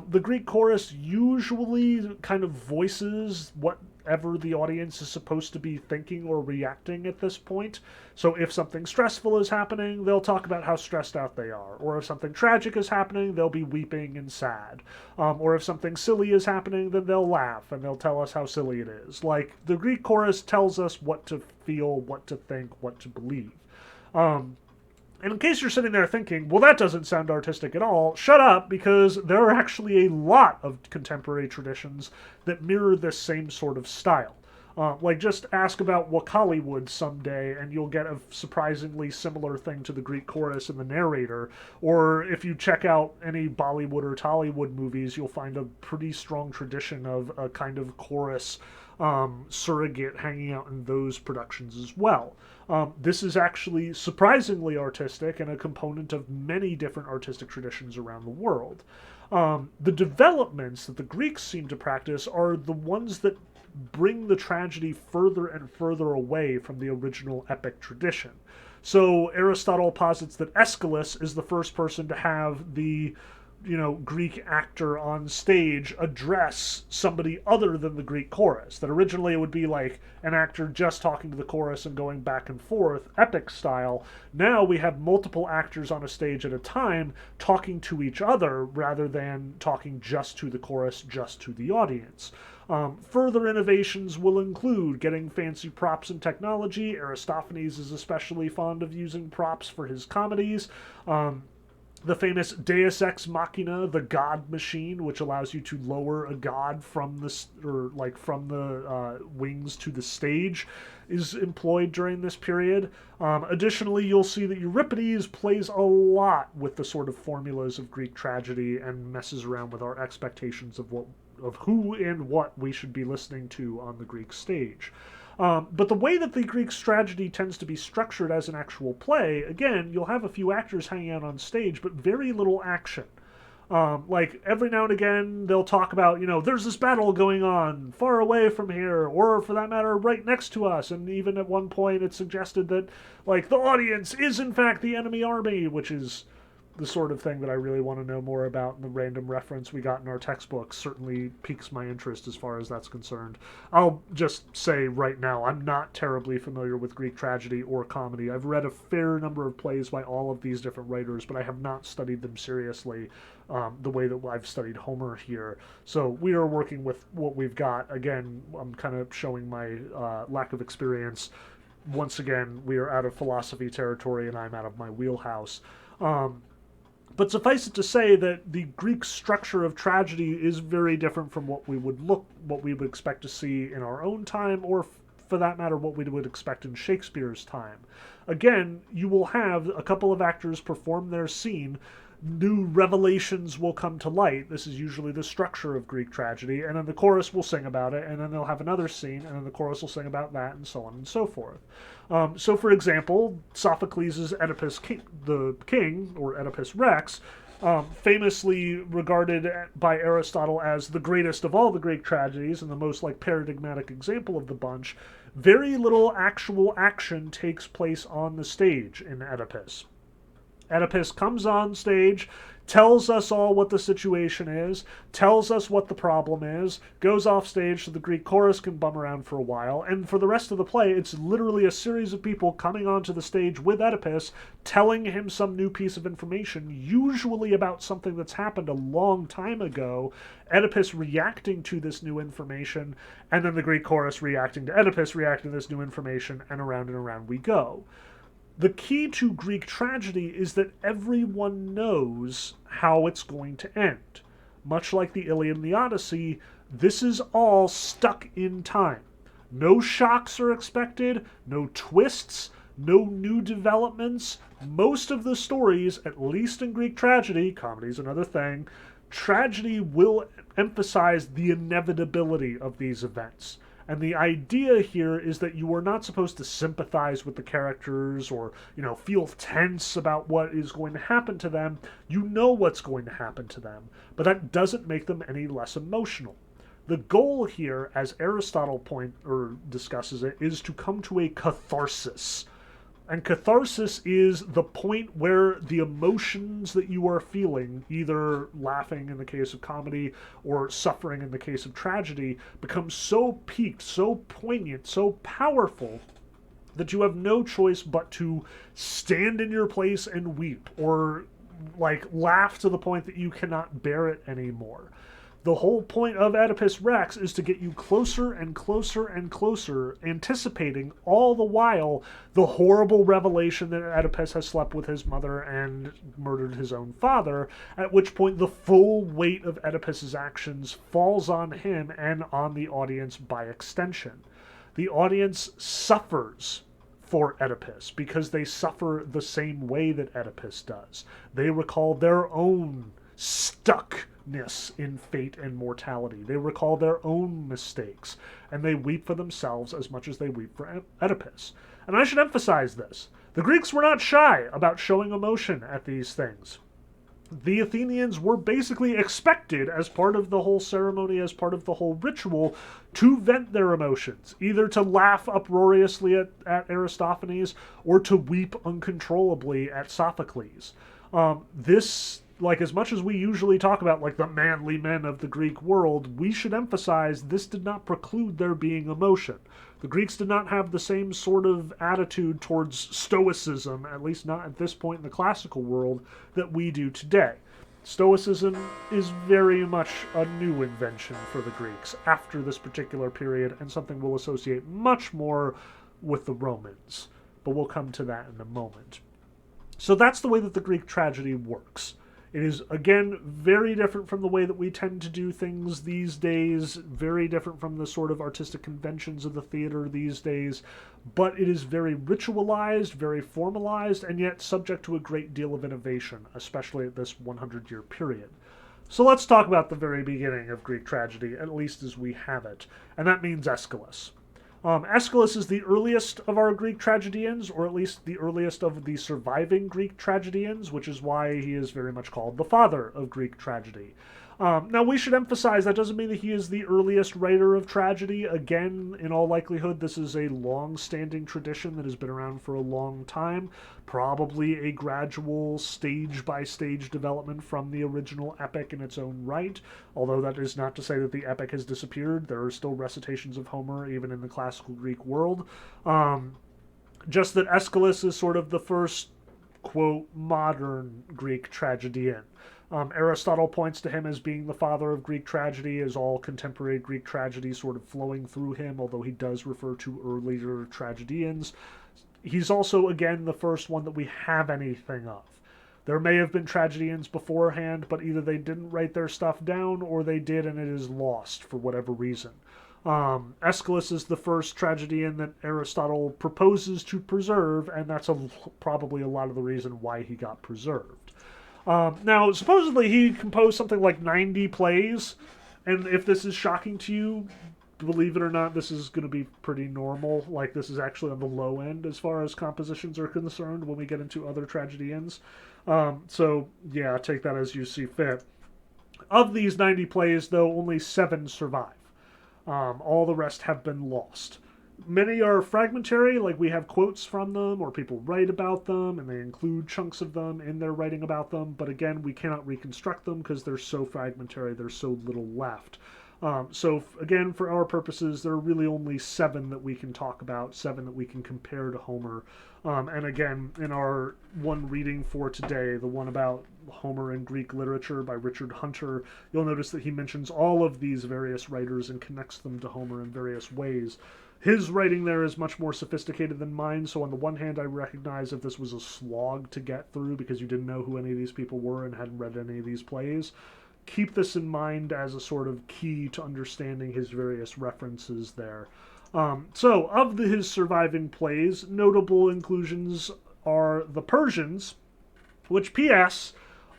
The Greek chorus usually kind of voices whatever the audience is supposed to be thinking or reacting at this point. So if something stressful is happening, they'll talk about how stressed out they are. Or if something tragic is happening, they'll be weeping and sad. Or if something silly is happening, then they'll laugh and they'll tell us how silly it is. Like, the Greek chorus tells us what to feel, what to think, what to believe. And in case you're sitting there thinking, well, that doesn't sound artistic at all, shut up, because there are actually a lot of contemporary traditions that mirror this same sort of style. Like, just ask about Hollywood someday, and you'll get a surprisingly similar thing to the Greek chorus and the narrator. Or if you check out any Bollywood or Tollywood movies, you'll find a pretty strong tradition of a kind of chorus surrogate hanging out in those productions as well. This is actually surprisingly artistic and a component of many different artistic traditions around the world. The developments that the Greeks seem to practice are the ones that bring the tragedy further and further away from the original epic tradition. So Aristotle posits that Aeschylus is the first person to have the Greek actor on stage address somebody other than the Greek chorus. That originally it would be like an actor just talking to the chorus and going back and forth, epic style. Now we have multiple actors on a stage at a time talking to each other rather than talking just to the chorus, just to the audience. Further innovations will include getting fancy props and technology. Aristophanes is especially fond of using props for his comedies. The famous Deus Ex Machina, the God Machine, which allows you to lower a god from the wings to the stage, is employed during this period. Additionally, you'll see that Euripides plays a lot with the sort of formulas of Greek tragedy and messes around with our expectations of who and what we should be listening to on the Greek stage. But the way that the Greek tragedy tends to be structured as an actual play, again, you'll have a few actors hanging out on stage, but very little action. Like every now and again, they'll talk about, there's this battle going on far away from here, or for that matter, right next to us. And even at one point, it's suggested that, the audience is in fact the enemy army, which is the sort of thing that I really want to know more about, and the random reference we got in our textbooks certainly piques my interest as far as that's concerned. I'll just say right now, I'm not terribly familiar with Greek tragedy or comedy. I've read a fair number of plays by all of these different writers, but I have not studied them seriously the way that I've studied Homer here. So we are working with what we've got. Again, I'm kind of showing my lack of experience. Once again, we are out of philosophy territory, and I'm out of my wheelhouse. But suffice it to say that the Greek structure of tragedy is very different from what we would expect to see in our own time, or for that matter, what we would expect in Shakespeare's time. Again, you will have a couple of actors perform their scene. New revelations will come to light. This is usually the structure of Greek tragedy, and then the chorus will sing about it, and then they'll have another scene, and then the chorus will sing about that, and so on and so forth. So, for example, Sophocles' Oedipus the King, or Oedipus Rex, famously regarded by Aristotle as the greatest of all the Greek tragedies and the most paradigmatic example of the bunch. Very little actual action takes place on the stage in Oedipus. Oedipus comes on stage, tells us all what the situation is, tells us what the problem is, goes off stage so the Greek chorus can bum around for a while, and for the rest of the play, it's literally a series of people coming onto the stage with Oedipus, telling him some new piece of information, usually about something that's happened a long time ago, Oedipus reacting to this new information, and then the Greek chorus reacting to Oedipus, reacting to this new information, and around we go. The key to Greek tragedy is that everyone knows how it's going to end. Much like the Iliad and the Odyssey, this is all stuck in time. No shocks are expected, no twists, no new developments. Most of the stories, at least in Greek tragedy, comedy's another thing, tragedy will emphasize the inevitability of these events. And the idea here is that you are not supposed to sympathize with the characters or, feel tense about what is going to happen to them. You know what's going to happen to them, but that doesn't make them any less emotional. The goal here, as Aristotle discusses it, is to come to a catharsis. And catharsis is the point where the emotions that you are feeling, either laughing in the case of comedy or suffering in the case of tragedy, become so peaked, so poignant, so powerful that you have no choice but to stand in your place and weep, or laugh to the point that you cannot bear it anymore. The whole point of Oedipus Rex is to get you closer and closer and closer, anticipating all the while the horrible revelation that Oedipus has slept with his mother and murdered his own father, at which point the full weight of Oedipus's actions falls on him and on the audience by extension. The audience suffers for Oedipus because they suffer the same way that Oedipus does. They recall their own stuckness in fate and mortality. They recall their own mistakes, and they weep for themselves as much as they weep for Oedipus. And I should emphasize this. The Greeks were not shy about showing emotion at these things. The Athenians were basically expected, as part of the whole ceremony, as part of the whole ritual, to vent their emotions, either to laugh uproariously at Aristophanes or to weep uncontrollably at Sophocles. This like, as much as we usually talk about, like, the manly men of the Greek world, we should emphasize this did not preclude there being emotion. The Greeks did not have the same sort of attitude towards Stoicism, at least not at this point in the classical world, that we do today. Stoicism is very much a new invention for the Greeks after this particular period, and something we'll associate much more with the Romans. But we'll come to that in a moment. So that's the way that the Greek tragedy works. It is, again, very different from the way that we tend to do things these days, very different from the sort of artistic conventions of the theater these days, but it is very ritualized, very formalized, and yet subject to a great deal of innovation, especially at this 100-year period. So let's talk about the very beginning of Greek tragedy, at least as we have it, and that means Aeschylus. Aeschylus is the earliest of our Greek tragedians, or at least the earliest of the surviving Greek tragedians, which is why he is very much called the father of Greek tragedy. Now, we should emphasize that doesn't mean that he is the earliest writer of tragedy. Again, in all likelihood, this is a long-standing tradition that has been around for a long time, probably a gradual stage-by-stage development from the original epic in its own right, although that is not to say that the epic has disappeared. There are still recitations of Homer, even in the classical Greek world. Just that Aeschylus is sort of the first, quote, modern Greek tragedian. Aristotle points to him as being the father of Greek tragedy, as all contemporary Greek tragedy sort of flowing through him, although he does refer to earlier tragedians. He's also, again, the first one that we have anything of. There may have been tragedians beforehand, but either they didn't write their stuff down, or they did and it is lost for whatever reason. Aeschylus is the first tragedian that Aristotle proposes to preserve, and that's probably a lot of the reason why he got preserved. Now, supposedly he composed something like 90 plays, and if this is shocking to you, believe it or not, this is going to be pretty normal. Like, this is actually on the low end as far as compositions are concerned when we get into other tragedians. So, yeah, take that as you see fit. Of these 90 plays, though, only 7 survive. All the rest have been lost. Many are fragmentary, like we have quotes from them, or people write about them, and they include chunks of them in their writing about them, but again, we cannot reconstruct them because they're so fragmentary, there's so little left. So again, for our purposes, there are really only 7 that we can talk about, 7 that we can compare to Homer. And again, in our one reading for today, the one about Homer in Greek literature by Richard Hunter, you'll notice that he mentions all of these various writers and connects them to Homer in various ways. His writing there is much more sophisticated than mine, so on the one hand I recognize if this was a slog to get through because you didn't know who any of these people were and hadn't read any of these plays, keep this in mind as a sort of key to understanding his various references there. So, of his surviving plays, notable inclusions are The Persians, which, P.S.,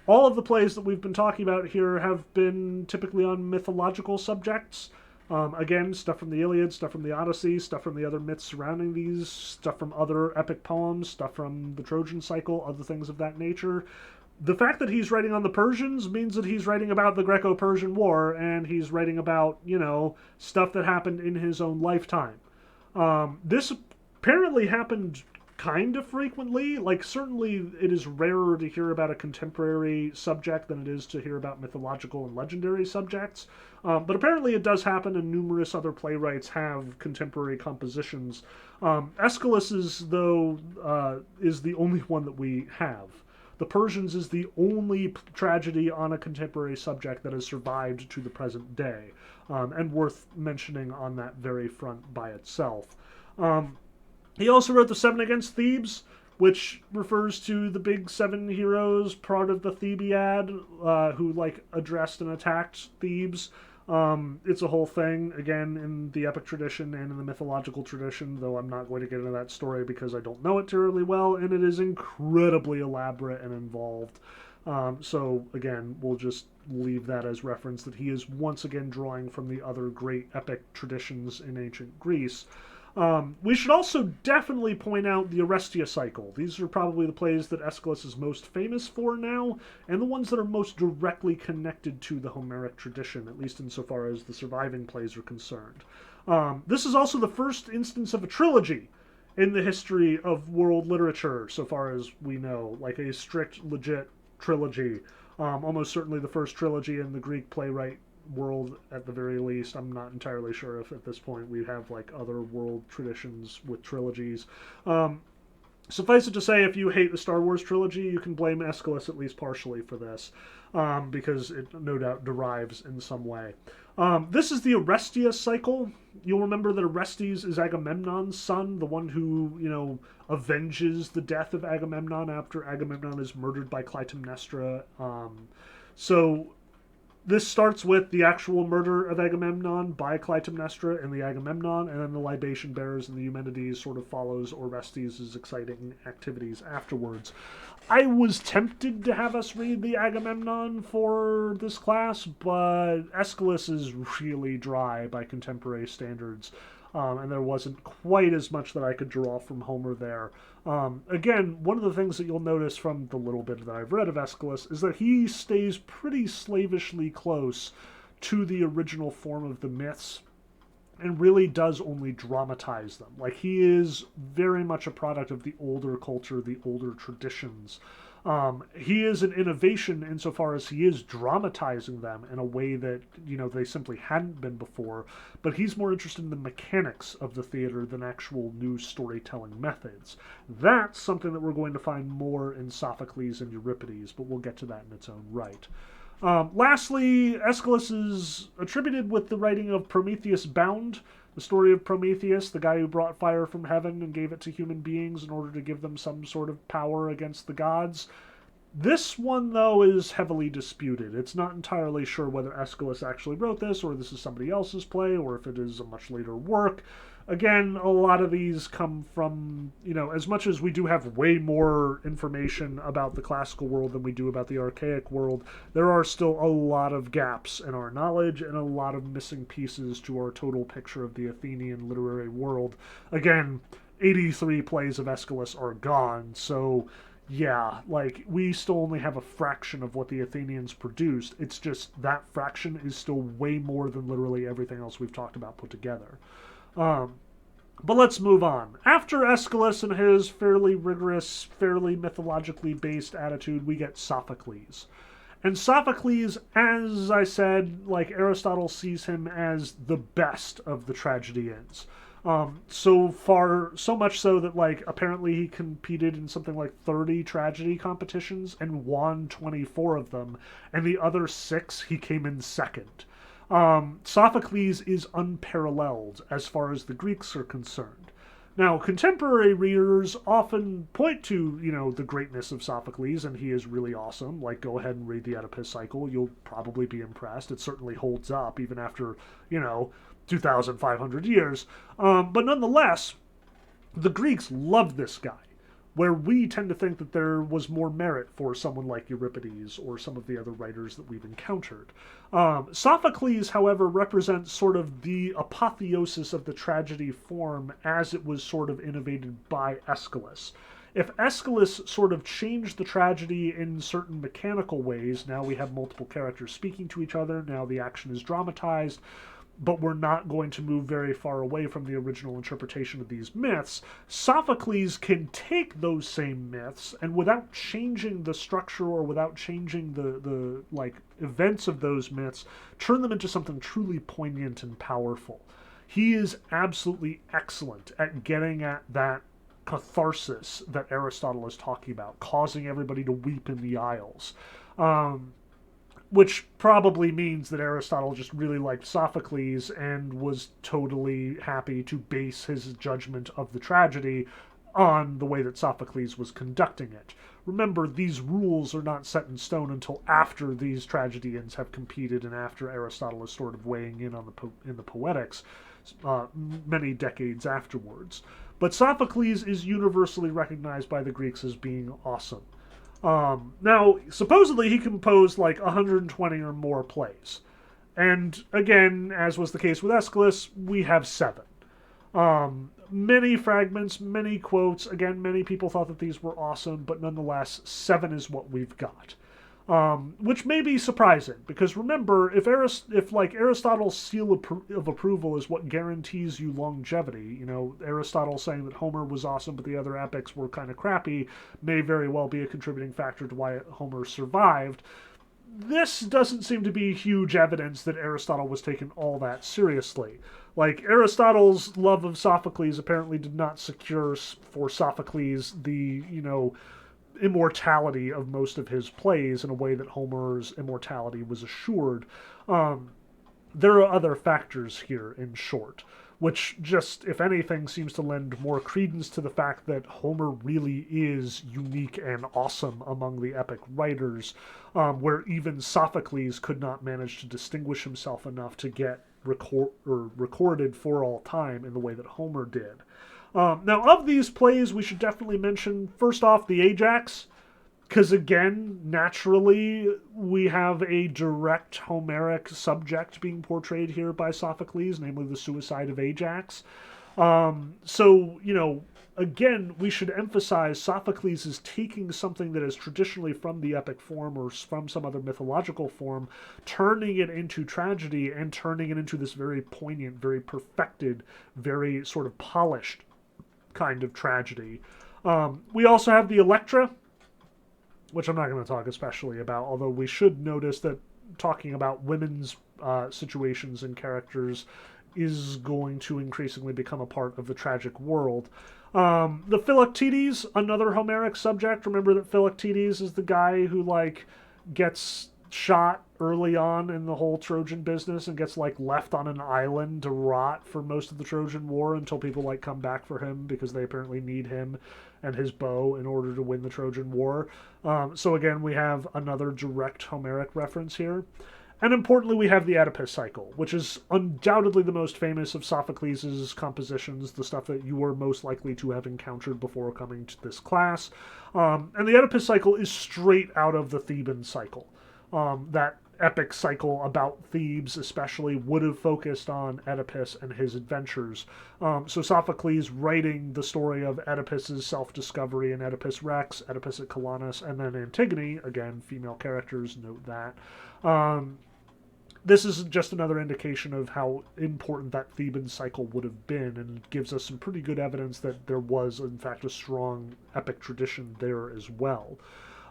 all of the plays that we've been talking about here have been typically on mythological subjects. Again, stuff from the Iliad, stuff from the Odyssey, stuff from the other myths surrounding these, stuff from other epic poems, stuff from the Trojan cycle, other things of that nature. The fact that he's writing on the Persians means that he's writing about the Greco-Persian War, and he's writing about, stuff that happened in his own lifetime. This apparently happened kind of frequently. Like, certainly it is rarer to hear about a contemporary subject than it is to hear about mythological and legendary subjects. But apparently it does happen, and numerous other playwrights have contemporary compositions. Aeschylus's, though, is the only one that we have. The Persians is the only tragedy on a contemporary subject that has survived to the present day, and worth mentioning on that very front by itself. He also wrote The Seven Against Thebes, which refers to the big 7 heroes, part of the Thebaid, who, addressed and attacked Thebes. It's a whole thing, again, in the epic tradition and in the mythological tradition, though I'm not going to get into that story because I don't know it terribly well, and it is incredibly elaborate and involved. So, again, we'll just leave that as reference that he is once again drawing from the other great epic traditions in ancient Greece. We should also definitely point out the Orestia cycle. These are probably the plays that Aeschylus is most famous for now, and the ones that are most directly connected to the Homeric tradition, at least insofar as the surviving plays are concerned. This is also the first instance of a trilogy in the history of world literature, so far as we know, like a strict, legit trilogy. Almost certainly the first trilogy in the Greek playwright world at the very least. I'm not entirely sure if at this point we have like other world traditions with trilogies. Suffice it to say, if you hate the Star Wars trilogy, you can blame Aeschylus at least partially for this, because it no doubt derives in some way. This is the Orestes cycle. You'll remember that Orestes is Agamemnon's son, the one who, avenges the death of Agamemnon after Agamemnon is murdered by Clytemnestra. So this starts with the actual murder of Agamemnon by Clytemnestra and the Agamemnon, and then the libation bearers and the Eumenides sort of follows Orestes' exciting activities afterwards. I was tempted to have us read the Agamemnon for this class, but Aeschylus is really dry by contemporary standards, and there wasn't quite as much that I could draw from Homer there. Again, one of the things that you'll notice from the little bit that I've read of Aeschylus is that he stays pretty slavishly close to the original form of the myths and really does only dramatize them. Like, he is very much a product of the older culture, the older traditions. He is an innovation insofar as he is dramatizing them in a way that, they simply hadn't been before, but he's more interested in the mechanics of the theater than actual new storytelling methods. That's something that we're going to find more in Sophocles and Euripides, but we'll get to that in its own right. Lastly, Aeschylus is attributed with the writing of Prometheus Bound, the story of Prometheus, the guy who brought fire from heaven and gave it to human beings in order to give them some sort of power against the gods. This one, though, is heavily disputed. It's not entirely sure whether Aeschylus actually wrote this, or this is somebody else's play, or if it is a much later work. Again, a lot of these come from, as much as we do have way more information about the classical world than we do about the archaic world, there are still a lot of gaps in our knowledge and a lot of missing pieces to our total picture of the Athenian literary world. Again, 83 plays of Aeschylus are gone, so yeah, we still only have a fraction of what the Athenians produced. It's just that fraction is still way more than literally everything else we've talked about put together. But let's move on. After Aeschylus and his fairly rigorous, fairly mythologically based attitude, we get Sophocles. And Sophocles, as I said, Aristotle sees him as the best of the tragedians. So much so that, apparently he competed in something like 30 tragedy competitions and won 24 of them, and the other 6 he came in second. Sophocles is unparalleled as far as the Greeks are concerned. Now, contemporary readers often point to, the greatness of Sophocles, and he is really awesome. Go ahead and read the Oedipus cycle. You'll probably be impressed. It certainly holds up, even after, 2,500 years. But nonetheless, the Greeks loved this guy, where we tend to think that there was more merit for someone like Euripides or some of the other writers that we've encountered. Sophocles, however, represents sort of the apotheosis of the tragedy form as it was sort of innovated by Aeschylus. If Aeschylus sort of changed the tragedy in certain mechanical ways, now we have multiple characters speaking to each other, now the action is dramatized, but we're not going to move very far away from the original interpretation of these myths. Sophocles can take those same myths and without changing the structure or without changing the events of those myths, turn them into something truly poignant and powerful. He is absolutely excellent at getting at that catharsis that Aristotle is talking about, causing everybody to weep in the aisles. Which probably means that Aristotle just really liked Sophocles and was totally happy to base his judgment of the tragedy on the way that Sophocles was conducting it. Remember, these rules are not set in stone until after these tragedians have competed and after Aristotle is sort of weighing in on the poetics many decades afterwards. But Sophocles is universally recognized by the Greeks as being awesome. Now, supposedly he composed 120 or more plays. And again, as was the case with Aeschylus, we have 7. Many fragments, many quotes. Again, many people thought that these were awesome, but nonetheless, 7 is what we've got. Which may be surprising, because remember, if Aristotle's seal of approval is what guarantees you longevity, Aristotle saying that Homer was awesome but the other epics were kind of crappy may very well be a contributing factor to why Homer survived. this doesn't seem to be huge evidence that Aristotle was taken all that seriously. Like, Aristotle's love of Sophocles apparently did not secure for Sophocles the, immortality of most of his plays in a way that Homer's immortality was assured. There are other factors here, in short, which just, if anything, seems to lend more credence to the fact that Homer really is unique and awesome among the epic writers, where even Sophocles could not manage to distinguish himself enough to get recorded for all time in the way that Homer did. Now, of these plays, we should definitely mention, first off, the Ajax, because again, naturally, we have a direct Homeric subject being portrayed here by Sophocles, namely the suicide of Ajax. Again, we should emphasize Sophocles is taking something that is traditionally from the epic form or from some other mythological form, turning it into tragedy and turning it into this very poignant, very perfected, very sort of polished kind of tragedy. We also have the Electra, which I'm not going to talk especially about, although we should notice that talking about women's situations and characters is going to increasingly become a part of the tragic world. The Philoctetes, another Homeric subject. Remember that Philoctetes is the guy who, gets shot early on in the whole Trojan business and gets, left on an island to rot for most of the Trojan War until people, come back for him because they apparently need him and his bow in order to win the Trojan War. So again, we have another direct Homeric reference here. And importantly, we have the Oedipus cycle, which is undoubtedly the most famous of Sophocles' compositions, the stuff that you were most likely to have encountered before coming to this class. And the Oedipus cycle is straight out of the Theban cycle. That epic cycle about Thebes especially would have focused on Oedipus and his adventures. So Sophocles writing the story of Oedipus's self-discovery in Oedipus Rex, Oedipus at Colonus, and then Antigone, again, female characters, note that. This is just another indication of how important that Theban cycle would have been, and gives us some pretty good evidence that there was, in fact, a strong epic tradition there as well.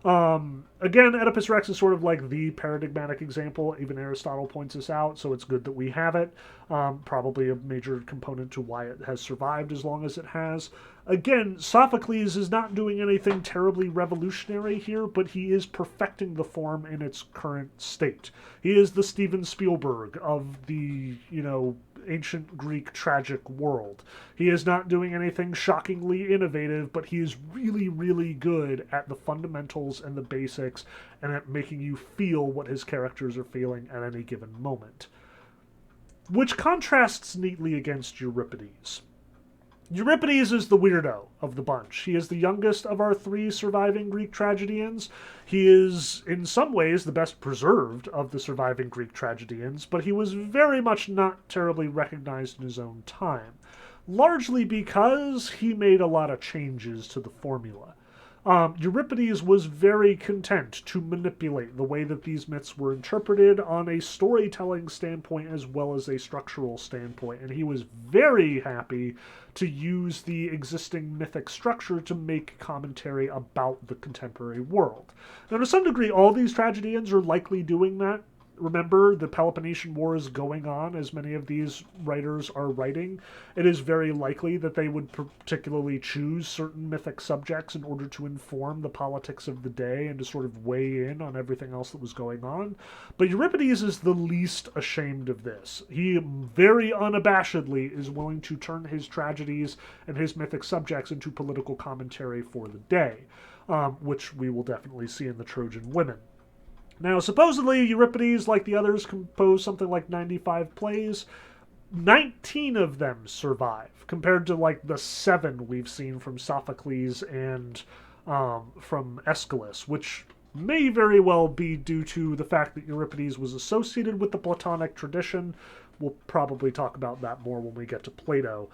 Again, Oedipus Rex is sort of like the paradigmatic example. Even Aristotle points this out, so it's good that we have it. Probably a major component to why it has survived as long as it has. Again, Sophocles is not doing anything terribly revolutionary here, but he is perfecting the form in its current state. He is the Steven Spielberg of the, ancient Greek tragic world. He is not doing anything shockingly innovative, but he is really, really good at the fundamentals and the basics and at making you feel what his characters are feeling at any given moment. Which contrasts neatly against Euripides. Euripides is the weirdo of the bunch. He is the youngest of our three surviving Greek tragedians. He is, in some ways, the best preserved of the surviving Greek tragedians, but he was very much not terribly recognized in his own time, largely because he made a lot of changes to the formula. Euripides was very content to manipulate the way that these myths were interpreted on a storytelling standpoint as well as a structural standpoint, and he was very happy to use the existing mythic structure to make commentary about the contemporary world. Now, to some degree, all these tragedians are likely doing that. Remember, the Peloponnesian War is going on as many of these writers are writing. It is very likely that they would particularly choose certain mythic subjects in order to inform the politics of the day and to sort of weigh in on everything else that was going on. But Euripides is the least ashamed of this. He very unabashedly is willing to turn his tragedies and his mythic subjects into political commentary for the day, which we will definitely see in the Trojan Women. Now, supposedly, Euripides, like the others, composed something like 95 plays. 19 of them survive, compared to, the 7 we've seen from Sophocles and from Aeschylus, which may very well be due to the fact that Euripides was associated with the Platonic tradition. We'll probably talk about that more when we get to Plato.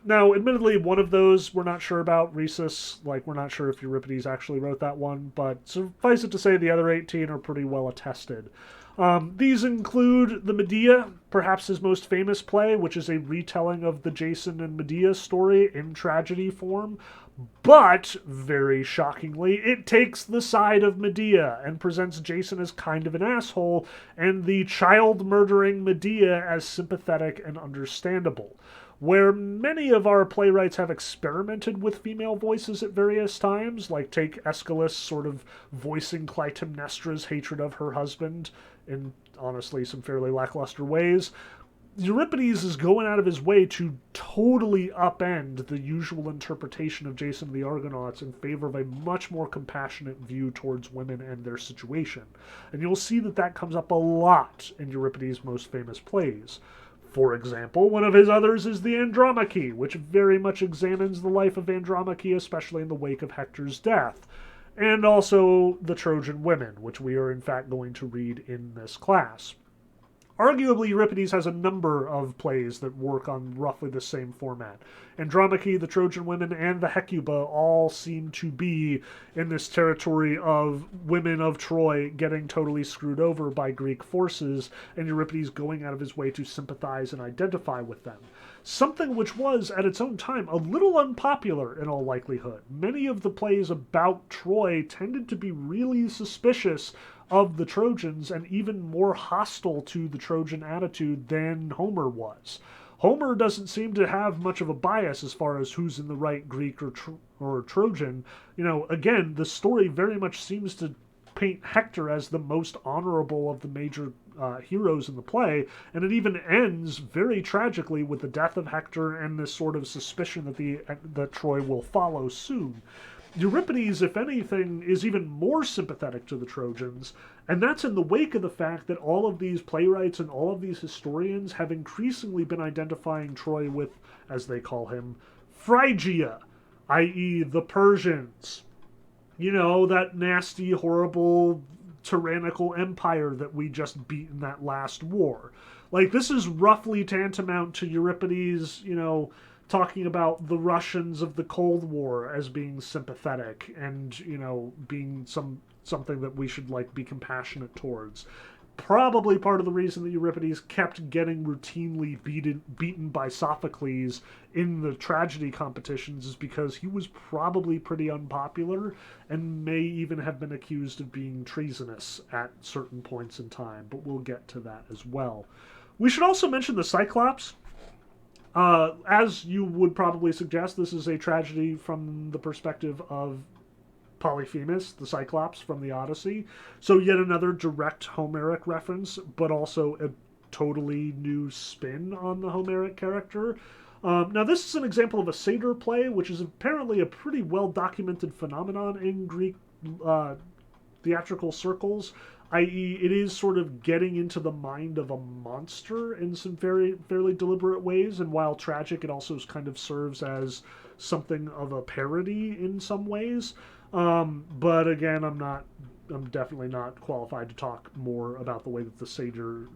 Now, admittedly, one of those we're not sure about, Rhesus. We're not sure if Euripides actually wrote that one, but suffice it to say the other 18 are pretty well attested. These include the Medea, perhaps his most famous play, which is a retelling of the Jason and Medea story in tragedy form, But, very shockingly, it takes the side of Medea and presents Jason as kind of an asshole and the child-murdering Medea as sympathetic and understandable. Where many of our playwrights have experimented with female voices at various times, like take Aeschylus sort of voicing Clytemnestra's hatred of her husband in, honestly, some fairly lackluster ways, Euripides is going out of his way to totally upend the usual interpretation of Jason and the Argonauts in favor of a much more compassionate view towards women and their situation. And you'll see that that comes up a lot in Euripides' most famous plays. For example, one of his others is the Andromache, which very much examines the life of Andromache, especially in the wake of Hector's death. And also the Trojan Women, which we are in fact going to read in this class. Arguably, Euripides has a number of plays that work on roughly the same format. Andromache, the Trojan Women, and the Hecuba all seem to be in this territory of women of Troy getting totally screwed over by Greek forces, and Euripides going out of his way to sympathize and identify with them. Something which was, at its own time, a little unpopular in all likelihood. Many of the plays about Troy tended to be really suspicious of the Trojans and even more hostile to the Trojan attitude than Homer was. Homer doesn't seem to have much of a bias as far as who's in the right, Greek or Trojan. You know, again, the story very much seems to paint Hector as the most honorable of the major heroes in the play, and it even ends very tragically with the death of Hector and this sort of suspicion that Troy will follow soon. Euripides, if anything, is even more sympathetic to the Trojans, and that's in the wake of the fact that all of these playwrights and all of these historians have increasingly been identifying Troy with, as they call him, Phrygia, i.e. the Persians. You know, that nasty, horrible, tyrannical empire that we just beat in that last war. Like, this is roughly tantamount to Euripides, you know, talking about the Russians of the Cold War as being sympathetic and, you know, being something that we should, like, be compassionate towards. Probably part of the reason that Euripides kept getting routinely beaten by Sophocles in the tragedy competitions is because he was probably pretty unpopular and may even have been accused of being treasonous at certain points in time, but we'll get to that as well. We should also mention the Cyclops. As you would probably suggest, this is a tragedy from the perspective of Polyphemus, the Cyclops from the Odyssey. So yet another direct Homeric reference, but also a totally new spin on the Homeric character. Now this is an example of a satyr play, which is apparently a pretty well-documented phenomenon in Greek theatrical circles, i.e. it is sort of getting into the mind of a monster in some fairly deliberate ways, and while tragic, it also kind of serves as something of a parody in some ways. But again, I'm definitely not qualified to talk more about the way that the satyr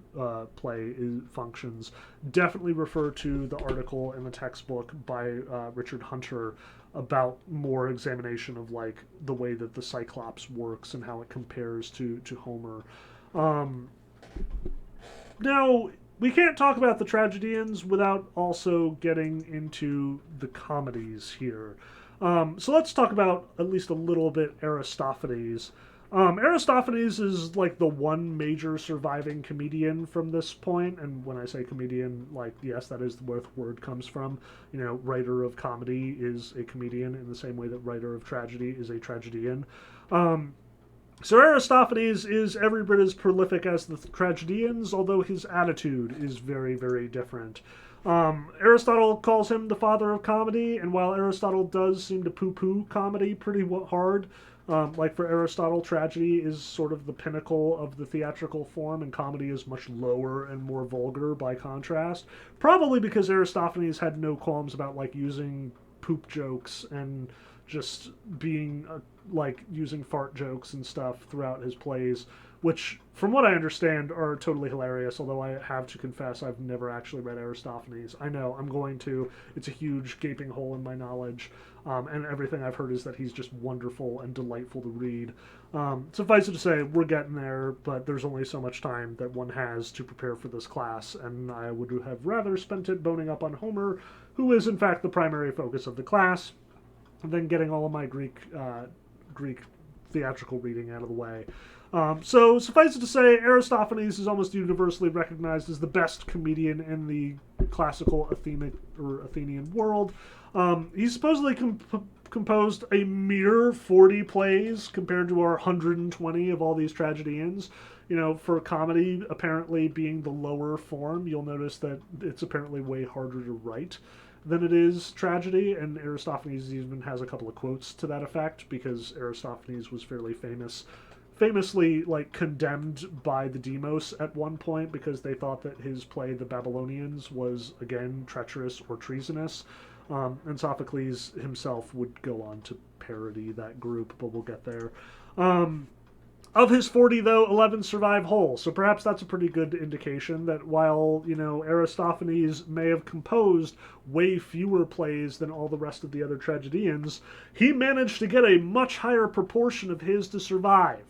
play functions. Definitely refer to the article in the textbook by Richard Hunter about more examination of like the way that the Cyclops works and how it compares to Homer. Now, we can't talk about the tragedians without also getting into the comedies here. So let's talk about at least a little bit Aristophanes. Aristophanes is like the one major surviving comedian from this point, and when I say comedian, like, yes, that is where the word comes from. You know, writer of comedy is a comedian in the same way that writer of tragedy is a tragedian. So Aristophanes is every bit as prolific as the tragedians, although his attitude is very, very different. Aristotle calls him the father of comedy, and while Aristotle does seem to poo-poo comedy pretty hard, like for Aristotle, tragedy is sort of the pinnacle of the theatrical form, and comedy is much lower and more vulgar by contrast. Probably because Aristophanes had no qualms about like using poop jokes and just being like using fart jokes and stuff throughout his plays, which, from what I understand, are totally hilarious, although I have to confess I've never actually read Aristophanes. I know, I'm going to. It's a huge gaping hole in my knowledge, and everything I've heard is that he's just wonderful and delightful to read. Suffice it to say, we're getting there, but there's only so much time that one has to prepare for this class, and I would have rather spent it boning up on Homer, who is in fact the primary focus of the class. and then getting all of my Greek theatrical reading out of the way. So suffice it to say, Aristophanes is almost universally recognized as the best comedian in the classical Athenian world. He supposedly composed a mere 40 plays compared to our 120 of all these tragedians. For comedy apparently being the lower form, you'll notice that it's apparently way harder to write than it is tragedy, and Aristophanes even has a couple of quotes to that effect, because Aristophanes was famously condemned by the demos at one point because they thought that his play The Babylonians was again treacherous or treasonous, and Sophocles himself would go on to parody that group, but we'll get there. Of his 40, though, 11 survive whole, so perhaps that's a pretty good indication that while, Aristophanes may have composed way fewer plays than all the rest of the other tragedians, he managed to get a much higher proportion of his to survive,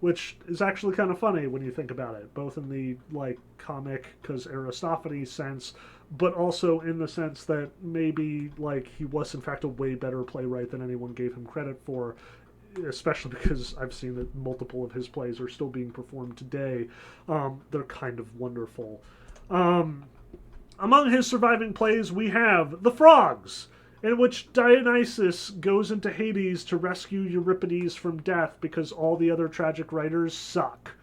which is actually kind of funny when you think about it, both in the, comic, because Aristophanes sense, but also in the sense that maybe, he was, in fact, a way better playwright than anyone gave him credit for, especially because I've seen that multiple of his plays are still being performed today. They're kind of wonderful. Among his surviving plays, we have The Frogs, in which Dionysus goes into Hades to rescue Euripides from death because all the other tragic writers suck.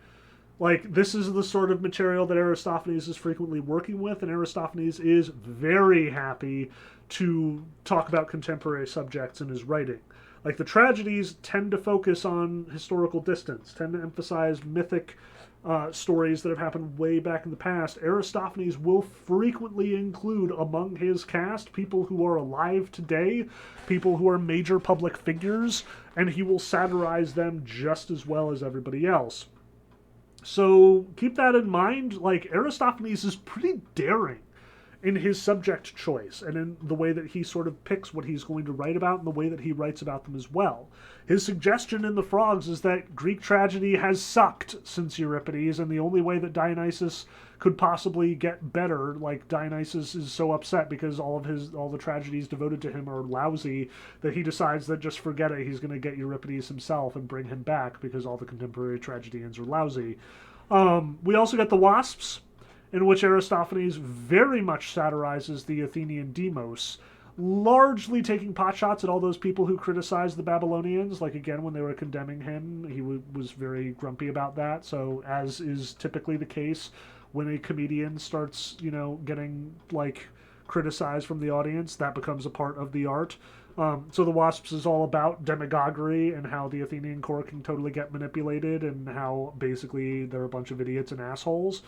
This is the sort of material that Aristophanes is frequently working with, and Aristophanes is very happy to talk about contemporary subjects in his writing. The tragedies tend to focus on historical distance, tend to emphasize mythic stories that have happened way back in the past. Aristophanes will frequently include among his cast people who are alive today, people who are major public figures, and he will satirize them just as well as everybody else. So keep that in mind. Aristophanes is pretty daring in his subject choice and in the way that he sort of picks what he's going to write about and the way that he writes about them as well. His suggestion in The Frogs is that Greek tragedy has sucked since Euripides, and the only way that Dionysus could possibly get better, Dionysus is so upset because all the tragedies devoted to him are lousy, that he decides that just forget it, he's going to get Euripides himself and bring him back because all the contemporary tragedians are lousy. We also get The Wasps, in which Aristophanes very much satirizes the Athenian demos, largely taking potshots at all those people who criticized the Babylonians. Again, when they were condemning him, he was very grumpy about that. So, as is typically the case, when a comedian starts, getting, criticized from the audience, that becomes a part of the art. So The Wasps is all about demagoguery and how the Athenian court can totally get manipulated and how basically they're a bunch of idiots and assholes,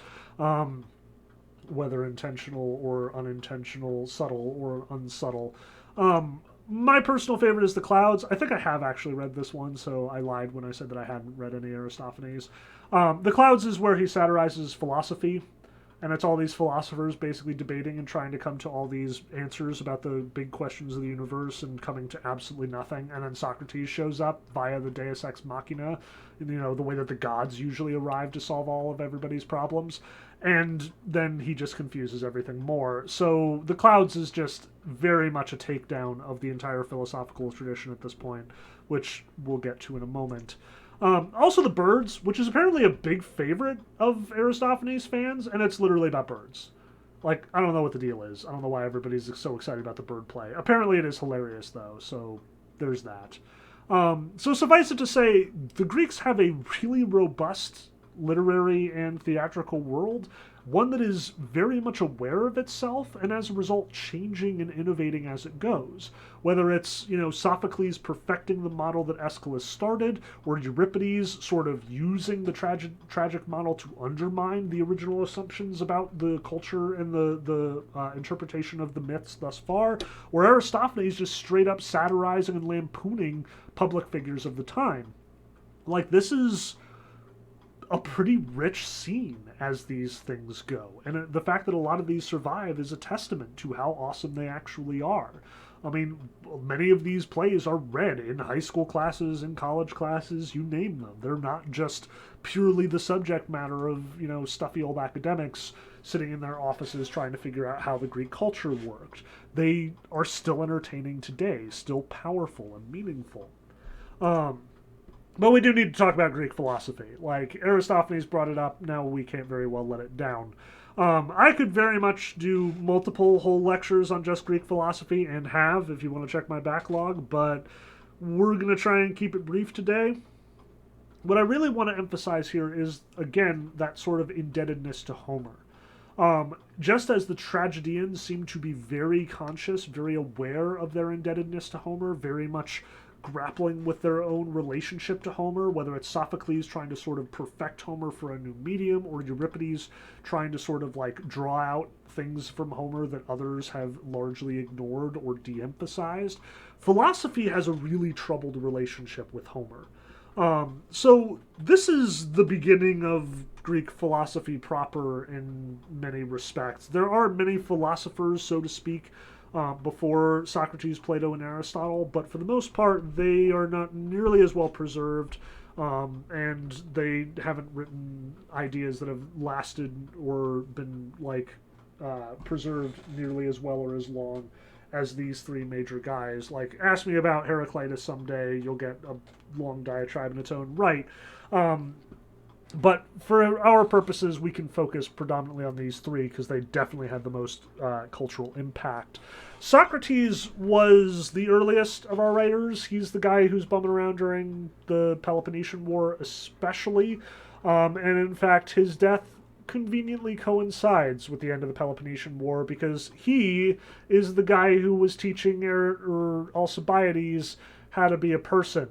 whether intentional or unintentional, subtle or unsubtle. My personal favorite is The Clouds. I think I have actually read this one, so I lied when I said that I hadn't read any Aristophanes. The Clouds is where he satirizes philosophy, and it's all these philosophers basically debating and trying to come to all these answers about the big questions of the universe and coming to absolutely nothing. And then Socrates shows up via the Deus Ex Machina, the way that the gods usually arrive to solve all of everybody's problems. And then he just confuses everything more. So The Clouds is just very much a takedown of the entire philosophical tradition at this point, which we'll get to in a moment. Also The Birds, which is apparently a big favorite of Aristophanes fans, and it's literally about birds. I don't know what the deal is. I don't know why everybody's so excited about the bird play. Apparently it is hilarious, though, so there's that. So suffice it to say, the Greeks have a really robust literary and theatrical world, one that is very much aware of itself and as a result changing and innovating as it goes. Whether it's, Sophocles perfecting the model that Aeschylus started, or Euripides sort of using the tragic model to undermine the original assumptions about the culture and the interpretation of the myths thus far, or Aristophanes just straight up satirizing and lampooning public figures of the time. This is a pretty rich scene as these things go. And the fact that a lot of these survive is a testament to how awesome they actually are. I mean, many of these plays are read in high school classes, in college classes, you name them. They're not just purely the subject matter of, stuffy old academics sitting in their offices trying to figure out how the Greek culture worked. They are still entertaining today, still powerful and meaningful. But we do need to talk about Greek philosophy. Like, Aristophanes brought it up, now we can't very well let it down. I could very much do multiple whole lectures on just Greek philosophy, and have, if you want to check my backlog, but we're going to try and keep it brief today. What I really want to emphasize here is, again, that sort of indebtedness to Homer. Just as the tragedians seem to be very conscious, very aware of their indebtedness to Homer, very much grappling with their own relationship to Homer, whether it's Sophocles trying to sort of perfect Homer for a new medium, or Euripides trying to sort of like draw out things from Homer that others have largely ignored or de-emphasized. Philosophy has a really troubled relationship with Homer. So this is the beginning of Greek philosophy proper in many respects. There are many philosophers, so to speak, before Socrates, Plato, and Aristotle, but for the most part, they are not nearly as well preserved, and they haven't written ideas that have lasted or been preserved nearly as well or as long as these three major guys. Like, ask me about Heraclitus someday, you'll get a long diatribe in its own right. But for our purposes, we can focus predominantly on these three because they definitely had the most cultural impact. Socrates was the earliest of our writers. He's the guy who's bumming around during the Peloponnesian War especially. And in fact, his death conveniently coincides with the end of the Peloponnesian War because he is the guy who was teaching Alcibiades how to be a person.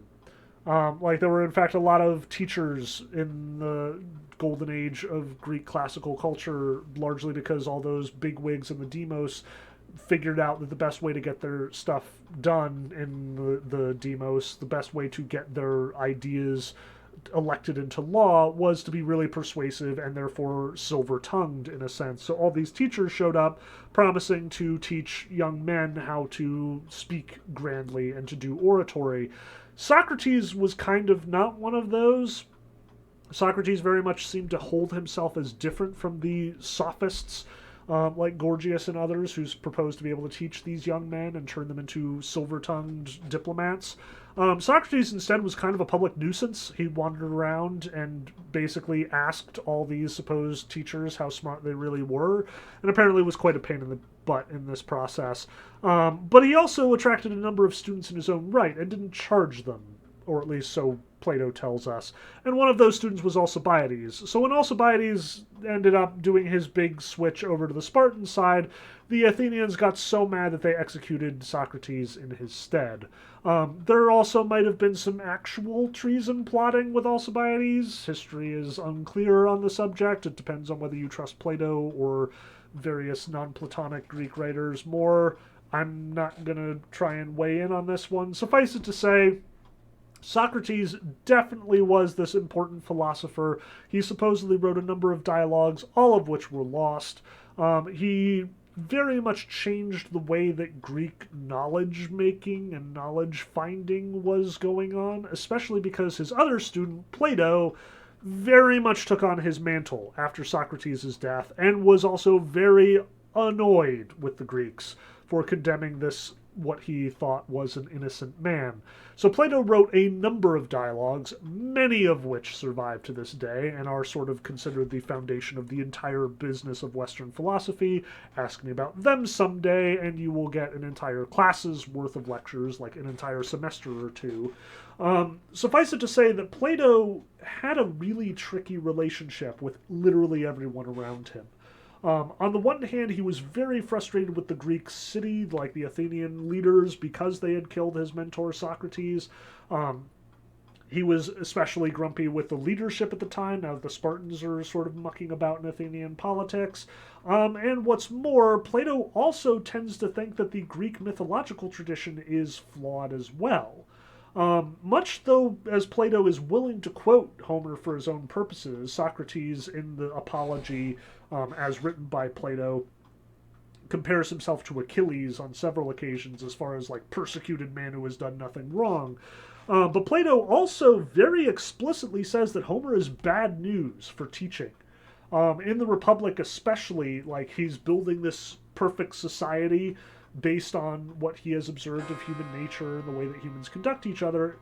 There were, in fact, a lot of teachers in the golden age of Greek classical culture, largely because all those bigwigs in the demos figured out that the best way to get their stuff done in the demos, the best way to get their ideas elected into law, was to be really persuasive and therefore silver-tongued, in a sense. So all these teachers showed up promising to teach young men how to speak grandly and to do oratory. Socrates was kind of not one of those. Socrates very much seemed to hold himself as different from the sophists, like Gorgias and others, who's proposed to be able to teach these young men and turn them into silver-tongued diplomats. Socrates instead was kind of a public nuisance. He wandered around and basically asked all these supposed teachers how smart they really were, and apparently was quite a pain in the butt in this process. But he also attracted a number of students in his own right and didn't charge them, or at least so Plato tells us. And one of those students was Alcibiades. So when Alcibiades ended up doing his big switch over to the Spartan side, the Athenians got so mad that they executed Socrates in his stead. There also might have been some actual treason plotting with Alcibiades. History is unclear on the subject. It depends on whether you trust Plato or various non-Platonic Greek writers more. I'm not going to try and weigh in on this one. Suffice it to say, Socrates definitely was this important philosopher. He supposedly wrote a number of dialogues, all of which were lost. He very much changed the way that Greek knowledge-making and knowledge-finding was going on, especially because his other student, Plato, very much took on his mantle after Socrates' death and was also very annoyed with the Greeks for condemning this, what he thought was an innocent man. So Plato wrote a number of dialogues, many of which survive to this day and are sort of considered the foundation of the entire business of Western philosophy. Ask me about them someday, and you will get an entire class's worth of lectures, like an entire semester or two. Suffice it to say that Plato had a really tricky relationship with literally everyone around him. On the one hand, he was very frustrated with the Greek city, like the Athenian leaders, because they had killed his mentor Socrates. He was especially grumpy with the leadership at the time, now that the Spartans are sort of mucking about in Athenian politics. And what's more, Plato also tends to think that the Greek mythological tradition is flawed as well. Much though as Plato is willing to quote Homer for his own purposes, Socrates in the Apology, as written by Plato, compares himself to Achilles on several occasions as far as like persecuted man who has done nothing wrong. But Plato also very explicitly says that Homer is bad news for teaching. In the Republic, especially, like he's building this perfect society based on what he has observed of human nature and the way that humans conduct each other.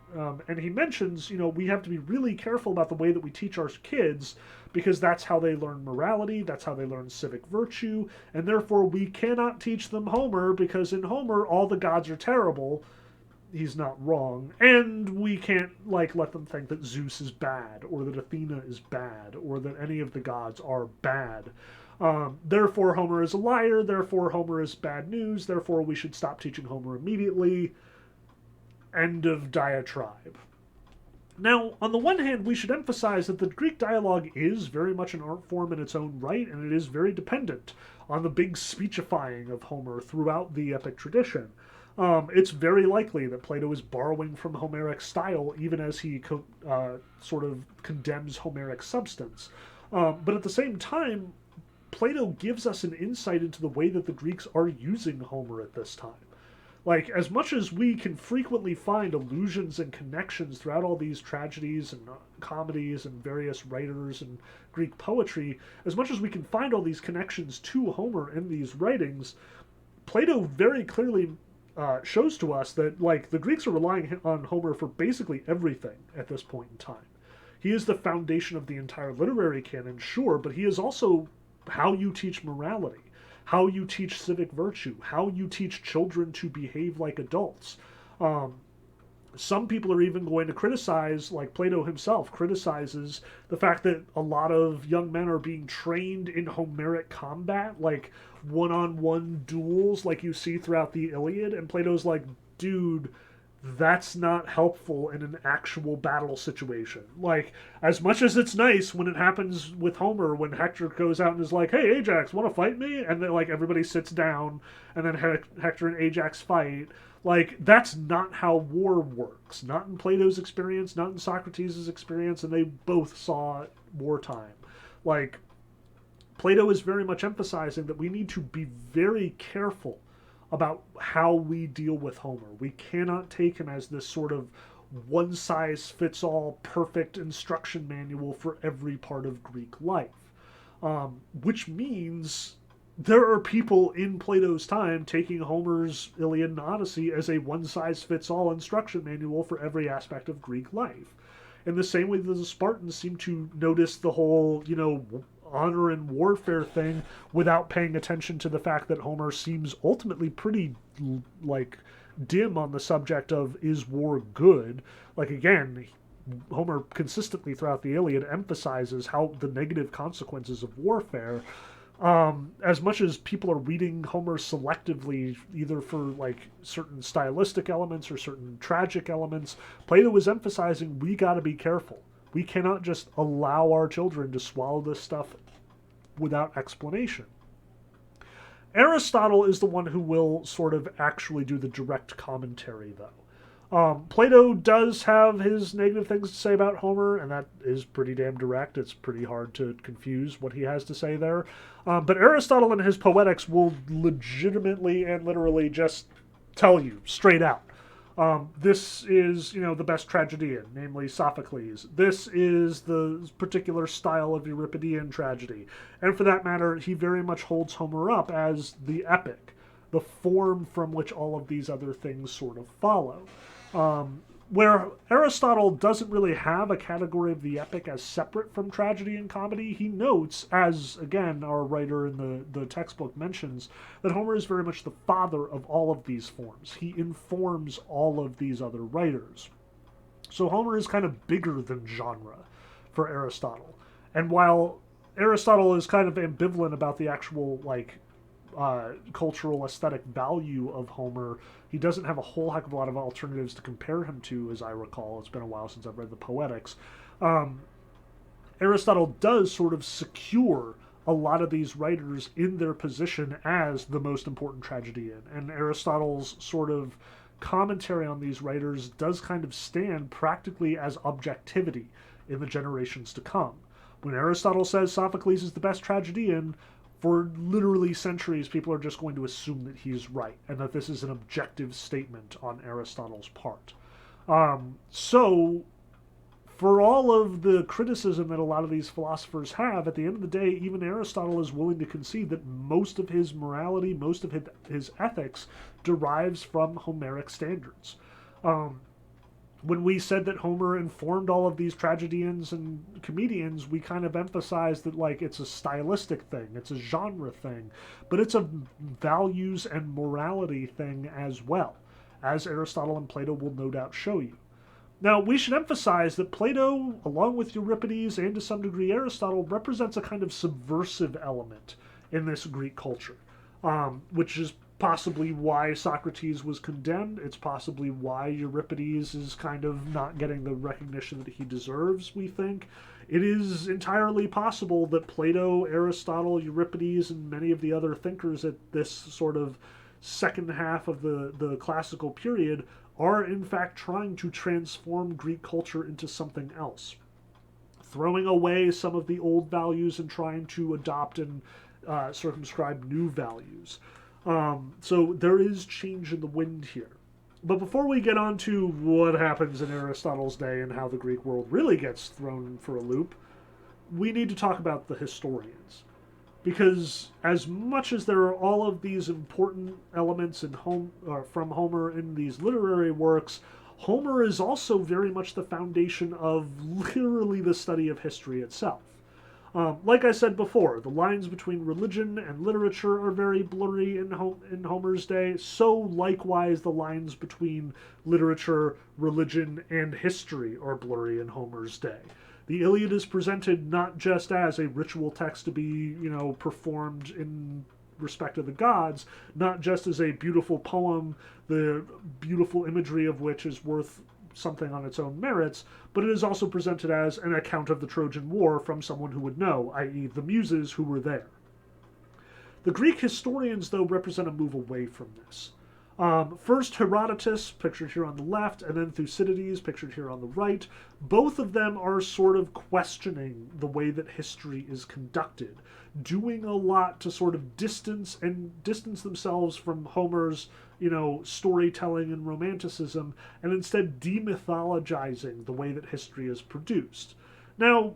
And he mentions, we have to be really careful about the way that we teach our kids because that's how they learn morality, that's how they learn civic virtue, and therefore we cannot teach them Homer because in Homer all the gods are terrible. He's not wrong, and we can't let them think that Zeus is bad or that Athena is bad or that any of the gods are bad. Therefore Homer is a liar, therefore Homer is bad news, therefore we should stop teaching Homer immediately. End of diatribe. Now, on the one hand, we should emphasize that the Greek dialogue is very much an art form in its own right, and it is very dependent on the big speechifying of Homer throughout the epic tradition. It's very likely that Plato is borrowing from Homeric style, even as he sort of condemns Homeric substance. But at the same time, Plato gives us an insight into the way that the Greeks are using Homer at this time. Like, as much as we can frequently find allusions and connections throughout all these tragedies and comedies and various writers and Greek poetry, as much as we can find all these connections to Homer in these writings, Plato very clearly shows to us that, like, the Greeks are relying on Homer for basically everything at this point in time. He is the foundation of the entire literary canon, sure, but he is also how you teach morality, how you teach civic virtue, how you teach children to behave like adults. Some people are even going to criticize, like Plato himself criticizes the fact that a lot of young men are being trained in Homeric combat, like one-on-one duels like you see throughout the Iliad, and Plato's like, dude, that's not helpful in an actual battle situation. Like, as much as it's nice when it happens with Homer, when Hector goes out and is like, hey, Ajax, want to fight me? And then, like, everybody sits down, and then Hector and Ajax fight. Like, that's not how war works. Not in Plato's experience, not in Socrates' experience, and they both saw wartime. Like, Plato is very much emphasizing that we need to be very careful about how we deal with Homer. We cannot take him as this sort of one-size-fits-all perfect instruction manual for every part of Greek life. Which means there are people in Plato's time taking Homer's Iliad and Odyssey as a one-size-fits-all instruction manual for every aspect of Greek life. In the same way that the Spartans seem to notice the whole, honor and warfare thing without paying attention to the fact that Homer seems ultimately pretty, dim on the subject of is war good. Like, again, Homer consistently throughout the Iliad emphasizes how the negative consequences of warfare. As much as people are reading Homer selectively, either for certain stylistic elements or certain tragic elements, Plato is emphasizing we got to be careful. We cannot just allow our children to swallow this stuff without explanation. Aristotle is the one who will sort of actually do the direct commentary, though. Plato does have his negative things to say about Homer, and that is pretty damn direct. It's pretty hard to confuse what he has to say there. But Aristotle in his Poetics will legitimately and literally just tell you straight out. This is, the best tragedian, namely Sophocles. This is the particular style of Euripidean tragedy. And for that matter, he very much holds Homer up as the epic, the form from which all of these other things sort of follow. Where Aristotle doesn't really have a category of the epic as separate from tragedy and comedy, he notes, as, again, our writer in the textbook mentions, that Homer is very much the father of all of these forms. He informs all of these other writers. So Homer is kind of bigger than genre for Aristotle. And while Aristotle is kind of ambivalent about the actual, cultural aesthetic value of Homer, he doesn't have a whole heck of a lot of alternatives to compare him to, as I recall. It's been a while since I've read the Poetics. Aristotle does sort of secure a lot of these writers in their position as the most important tragedian. And Aristotle's sort of commentary on these writers does kind of stand practically as objectivity in the generations to come. When Aristotle says Sophocles is the best tragedian, for literally centuries, people are just going to assume that he's right and that this is an objective statement on Aristotle's part. So, for all of the criticism that a lot of these philosophers have, at the end of the day, even Aristotle is willing to concede that most of his morality, most of his ethics, derives from Homeric standards. When we said that Homer informed all of these tragedians and comedians, we kind of emphasized that, like, it's a stylistic thing, it's a genre thing, but it's a values and morality thing as well, as Aristotle and Plato will no doubt show you. Now, we should emphasize that Plato, along with Euripides and to some degree Aristotle, represents a kind of subversive element in this Greek culture, which is possibly why Socrates was condemned. It's possibly why Euripides is kind of not getting the recognition that he deserves, we think. It is entirely possible that Plato, Aristotle, Euripides, and many of the other thinkers at this sort of second half of the classical period are in fact trying to transform Greek culture into something else, throwing away some of the old values and trying to adopt and circumscribe new values. So there is change in the wind here. But before we get on to what happens in Aristotle's day and how the Greek world really gets thrown for a loop, we need to talk about the historians. Because as much as there are all of these important elements from Homer in these literary works, Homer is also very much the foundation of literally the study of history itself. Like I said before, the lines between religion and literature are very blurry in Homer's day, so likewise the lines between literature, religion, and history are blurry in Homer's day. The Iliad is presented not just as a ritual text to be, performed in respect of the gods, not just as a beautiful poem, the beautiful imagery of which is worth something on its own merits, but it is also presented as an account of the Trojan War from someone who would know, i.e. the Muses who were there. The Greek historians, though, represent a move away from this. First, Herodotus, pictured here on the left, and then Thucydides, pictured here on the right. Both of them are sort of questioning the way that history is conducted, doing a lot to sort of distance themselves from Homer's, storytelling and romanticism, and instead demythologizing the way that history is produced. Now,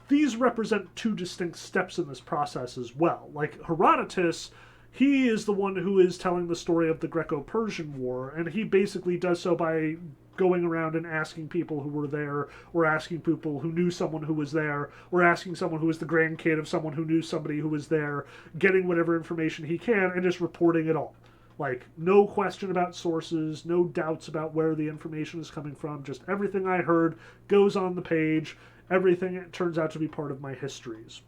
these represent two distinct steps in this process as well. Like Herodotus, he is the one who is telling the story of the Greco-Persian War, and he basically does so by going around and asking people who were there, or asking people who knew someone who was there, or asking someone who was the grandkid of someone who knew somebody who was there, getting whatever information he can, and just reporting it all. Like, no question about sources, no doubts about where the information is coming from, just everything I heard goes on the page, everything turns out to be part of my histories.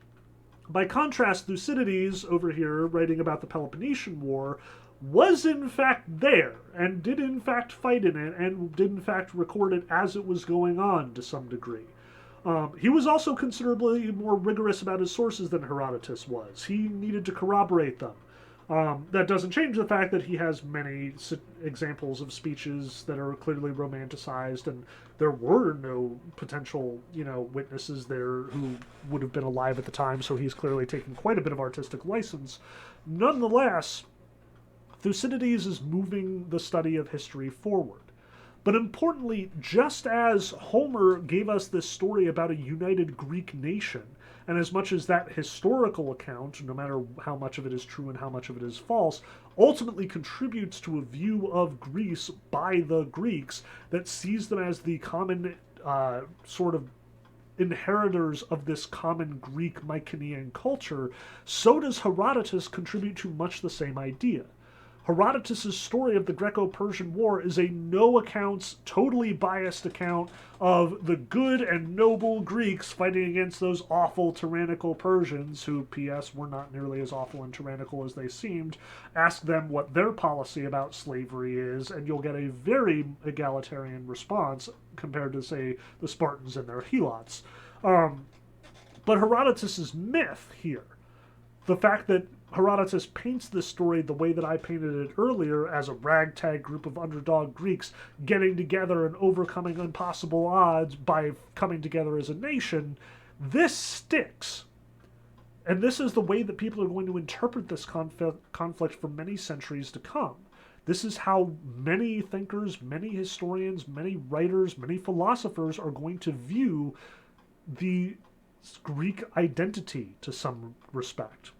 By contrast, Thucydides, over here, writing about the Peloponnesian War, was in fact there, and did in fact fight in it, and did in fact record it as it was going on to some degree. He was also considerably more rigorous about his sources than Herodotus was. He needed to corroborate them. That doesn't change the fact that he has many examples of speeches that are clearly romanticized, and there were no potential, witnesses there who would have been alive at the time, so he's clearly taking quite a bit of artistic license. Nonetheless, Thucydides is moving the study of history forward. But importantly, just as Homer gave us this story about a united Greek nation, and as much as that historical account, no matter how much of it is true and how much of it is false, ultimately contributes to a view of Greece by the Greeks that sees them as the common sort of inheritors of this common Greek Mycenaean culture, so does Herodotus contribute to much the same idea. Herodotus' story of the Greco-Persian War is a no-accounts, totally biased account of the good and noble Greeks fighting against those awful, tyrannical Persians, who, P.S., were not nearly as awful and tyrannical as they seemed. Ask them what their policy about slavery is, and you'll get a very egalitarian response compared to, say, the Spartans and their helots. But Herodotus' myth here, the fact that Herodotus paints this story the way that I painted it earlier, as a ragtag group of underdog Greeks getting together and overcoming impossible odds by coming together as a nation. This sticks. And this is the way that people are going to interpret this conflict for many centuries to come. This is how many thinkers, many historians, many writers, many philosophers are going to view the Greek identity to some respect.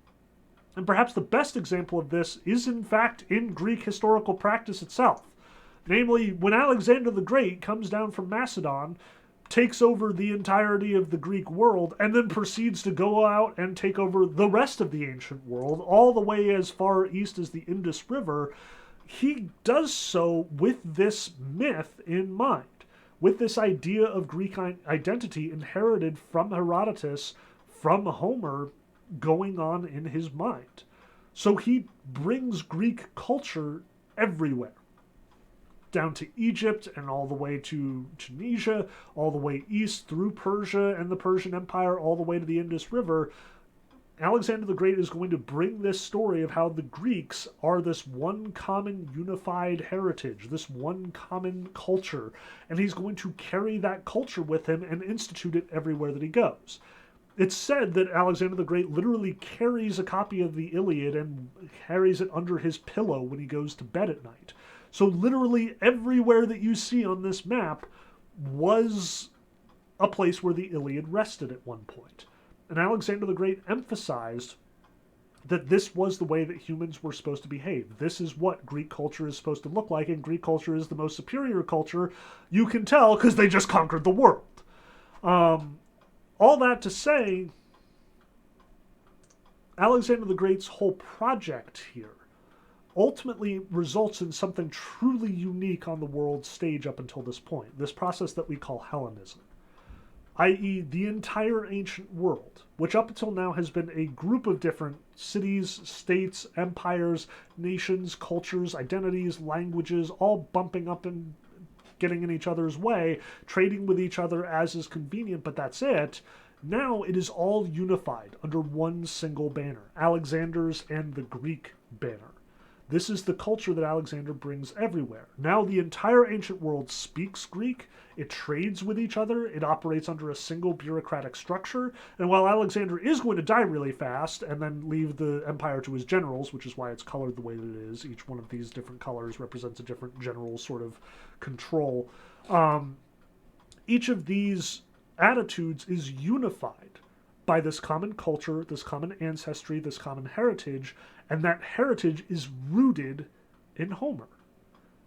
And perhaps the best example of this is in fact in Greek historical practice itself. Namely, when Alexander the Great comes down from Macedon, takes over the entirety of the Greek world, and then proceeds to go out and take over the rest of the ancient world, all the way as far east as the Indus River, he does so with this myth in mind, with this idea of Greek identity inherited from Herodotus, from Homer, going on in his mind. So he brings Greek culture everywhere, down to Egypt and all the way to Tunisia, all the way east through Persia and the Persian Empire, all the way to the Indus River. Alexander the Great is going to bring this story of how the Greeks are this one common unified heritage, this one common culture, and he's going to carry that culture with him and institute it everywhere that he goes. It's said that Alexander the Great literally carries a copy of the Iliad and carries it under his pillow when he goes to bed at night. So literally everywhere that you see on this map was a place where the Iliad rested at one point. And Alexander the Great emphasized that this was the way that humans were supposed to behave. This is what Greek culture is supposed to look like, and Greek culture is the most superior culture. You can tell because they just conquered the world. All that to say, Alexander the Great's whole project here ultimately results in something truly unique on the world stage up until this point, this process that we call Hellenism, i.e. the entire ancient world, which up until now has been a group of different cities, states, empires, nations, cultures, identities, languages, all bumping up and getting in each other's way, trading with each other as is convenient, but that's it. Now it is all unified under one single banner, Alexander's and the Greek banner. This is the culture that Alexander brings everywhere. Now the entire ancient world speaks Greek, it trades with each other, it operates under a single bureaucratic structure, and while Alexander is going to die really fast and then leave the empire to his generals, which is why it's colored the way that it is, each one of these different colors represents a different general sort of control, each of these attitudes is unified by this common culture, this common ancestry, this common heritage, and that heritage is rooted in Homer.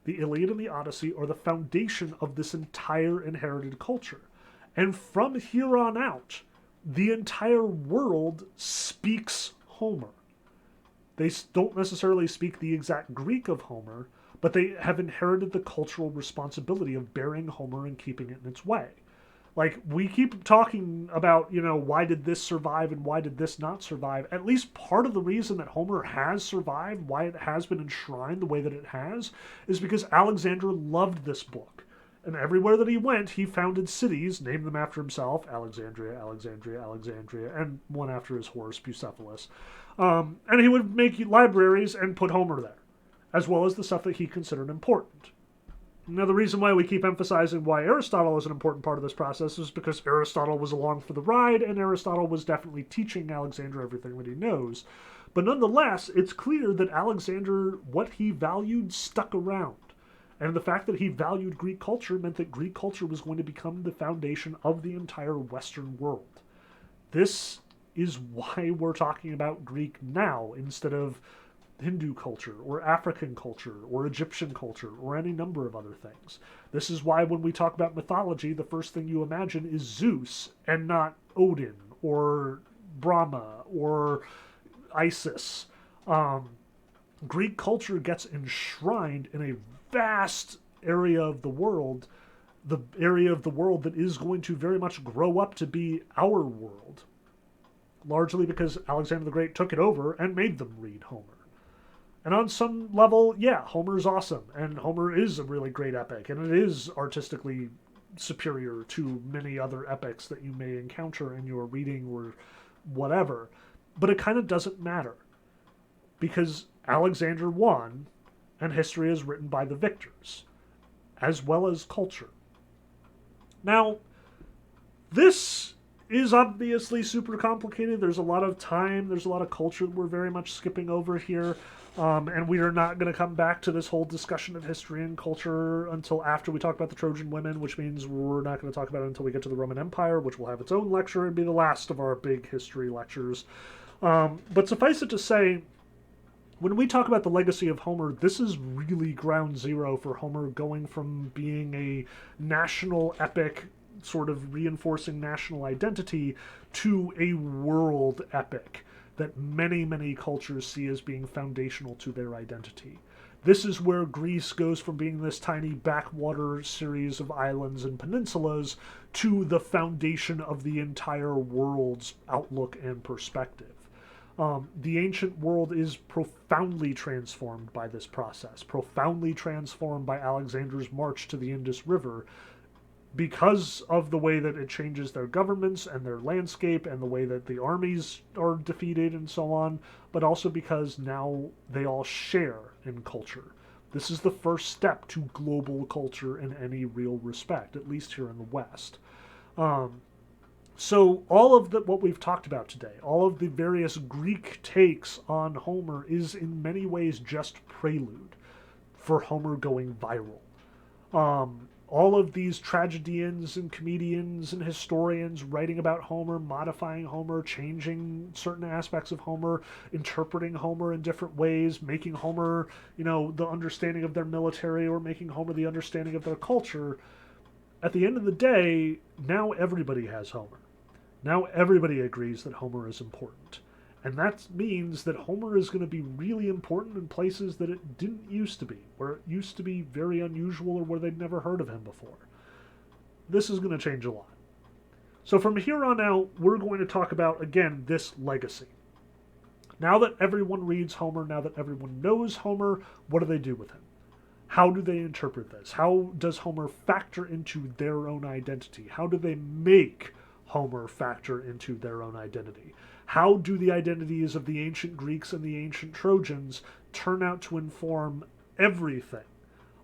The Iliad and the Odyssey are the foundation of this entire inherited culture. And from here on out, the entire world speaks Homer. They don't necessarily speak the exact Greek of Homer, but they have inherited the cultural responsibility of bearing Homer and keeping it in its way. Like, we keep talking about, why did this survive and why did this not survive? At least part of the reason that Homer has survived, why it has been enshrined the way that it has, is because Alexander loved this book. And everywhere that he went, he founded cities, named them after himself, Alexandria, Alexandria, Alexandria, and one after his horse, Bucephalus. And he would make libraries and put Homer there, as well as the stuff that he considered important. Now, the reason why we keep emphasizing why Aristotle is an important part of this process is because Aristotle was along for the ride, and Aristotle was definitely teaching Alexander everything that he knows. But nonetheless, it's clear that Alexander, what he valued, stuck around. And the fact that he valued Greek culture meant that Greek culture was going to become the foundation of the entire Western world. This is why we're talking about Greek now, instead of Hindu culture, or African culture, or Egyptian culture, or any number of other things. This is why when we talk about mythology, the first thing you imagine is Zeus, and not Odin, or Brahma, or Isis. Greek culture gets enshrined in a vast area of the world, the area of the world that is going to very much grow up to be our world, largely because Alexander the Great took it over and made them read Homer. And on some level, yeah, Homer's awesome, and Homer is a really great epic, and it is artistically superior to many other epics that you may encounter in your reading or whatever, but it kind of doesn't matter. because Alexander won, and history is written by the victors, as well as culture. Now, this is obviously super complicated. There's a lot of time, there's a lot of culture that we're very much skipping over here. And we are not going to come back to this whole discussion of history and culture until after we talk about the Trojan women, which means we're not going to talk about it until we get to the Roman Empire, which will have its own lecture and be the last of our big history lectures. But suffice it to say, when we talk about the legacy of Homer, this is really ground zero for Homer going from being a national epic, sort of reinforcing national identity, to a world epic that many, many cultures see as being foundational to their identity. This is where Greece goes from being this tiny backwater series of islands and peninsulas to the foundation of the entire world's outlook and perspective. The ancient world is profoundly transformed by this process, profoundly transformed by Alexander's march to the Indus River, because of the way that it changes their governments and their landscape and the way that the armies are defeated and so on, but also because now they all share in culture. This is the first step to global culture in any real respect, at least here in the West. So all of what we've talked about today, all of the various Greek takes on Homer, is in many ways just prelude for Homer going viral. All of these tragedians and comedians and historians writing about Homer, modifying Homer, changing certain aspects of Homer, interpreting Homer in different ways, making Homer, the understanding of their military, or making Homer the understanding of their culture. At the end of the day, now everybody has Homer. Now everybody agrees that Homer is important. And that means that Homer is going to be really important in places that it didn't used to be, where it used to be very unusual or where they'd never heard of him before. This is going to change a lot. So from here on out, we're going to talk about, again, this legacy. Now that everyone reads Homer, now that everyone knows Homer, what do they do with him? How do they interpret this? How does Homer factor into their own identity? How do they make Homer factor into their own identity? How do the identities of the ancient Greeks and the ancient Trojans turn out to inform everything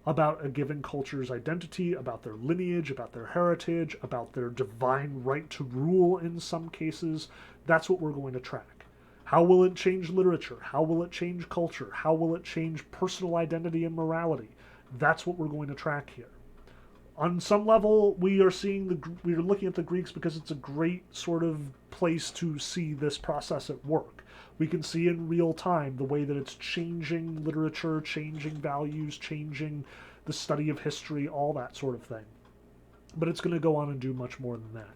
about a given culture's identity, about their lineage, about their heritage, about their divine right to rule in some cases? That's what we're going to track. How will it change literature? How will it change culture? How will it change personal identity and morality? That's what we're going to track here. On some level, we are looking at the Greeks because it's a great sort of place to see this process at work. We can see in real time the way that it's changing literature, changing values, changing the study of history, all that sort of thing. But it's going to go on and do much more than that.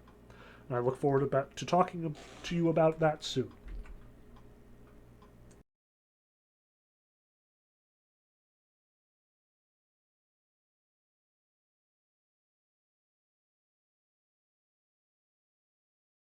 And I look forward to talking to you about that soon.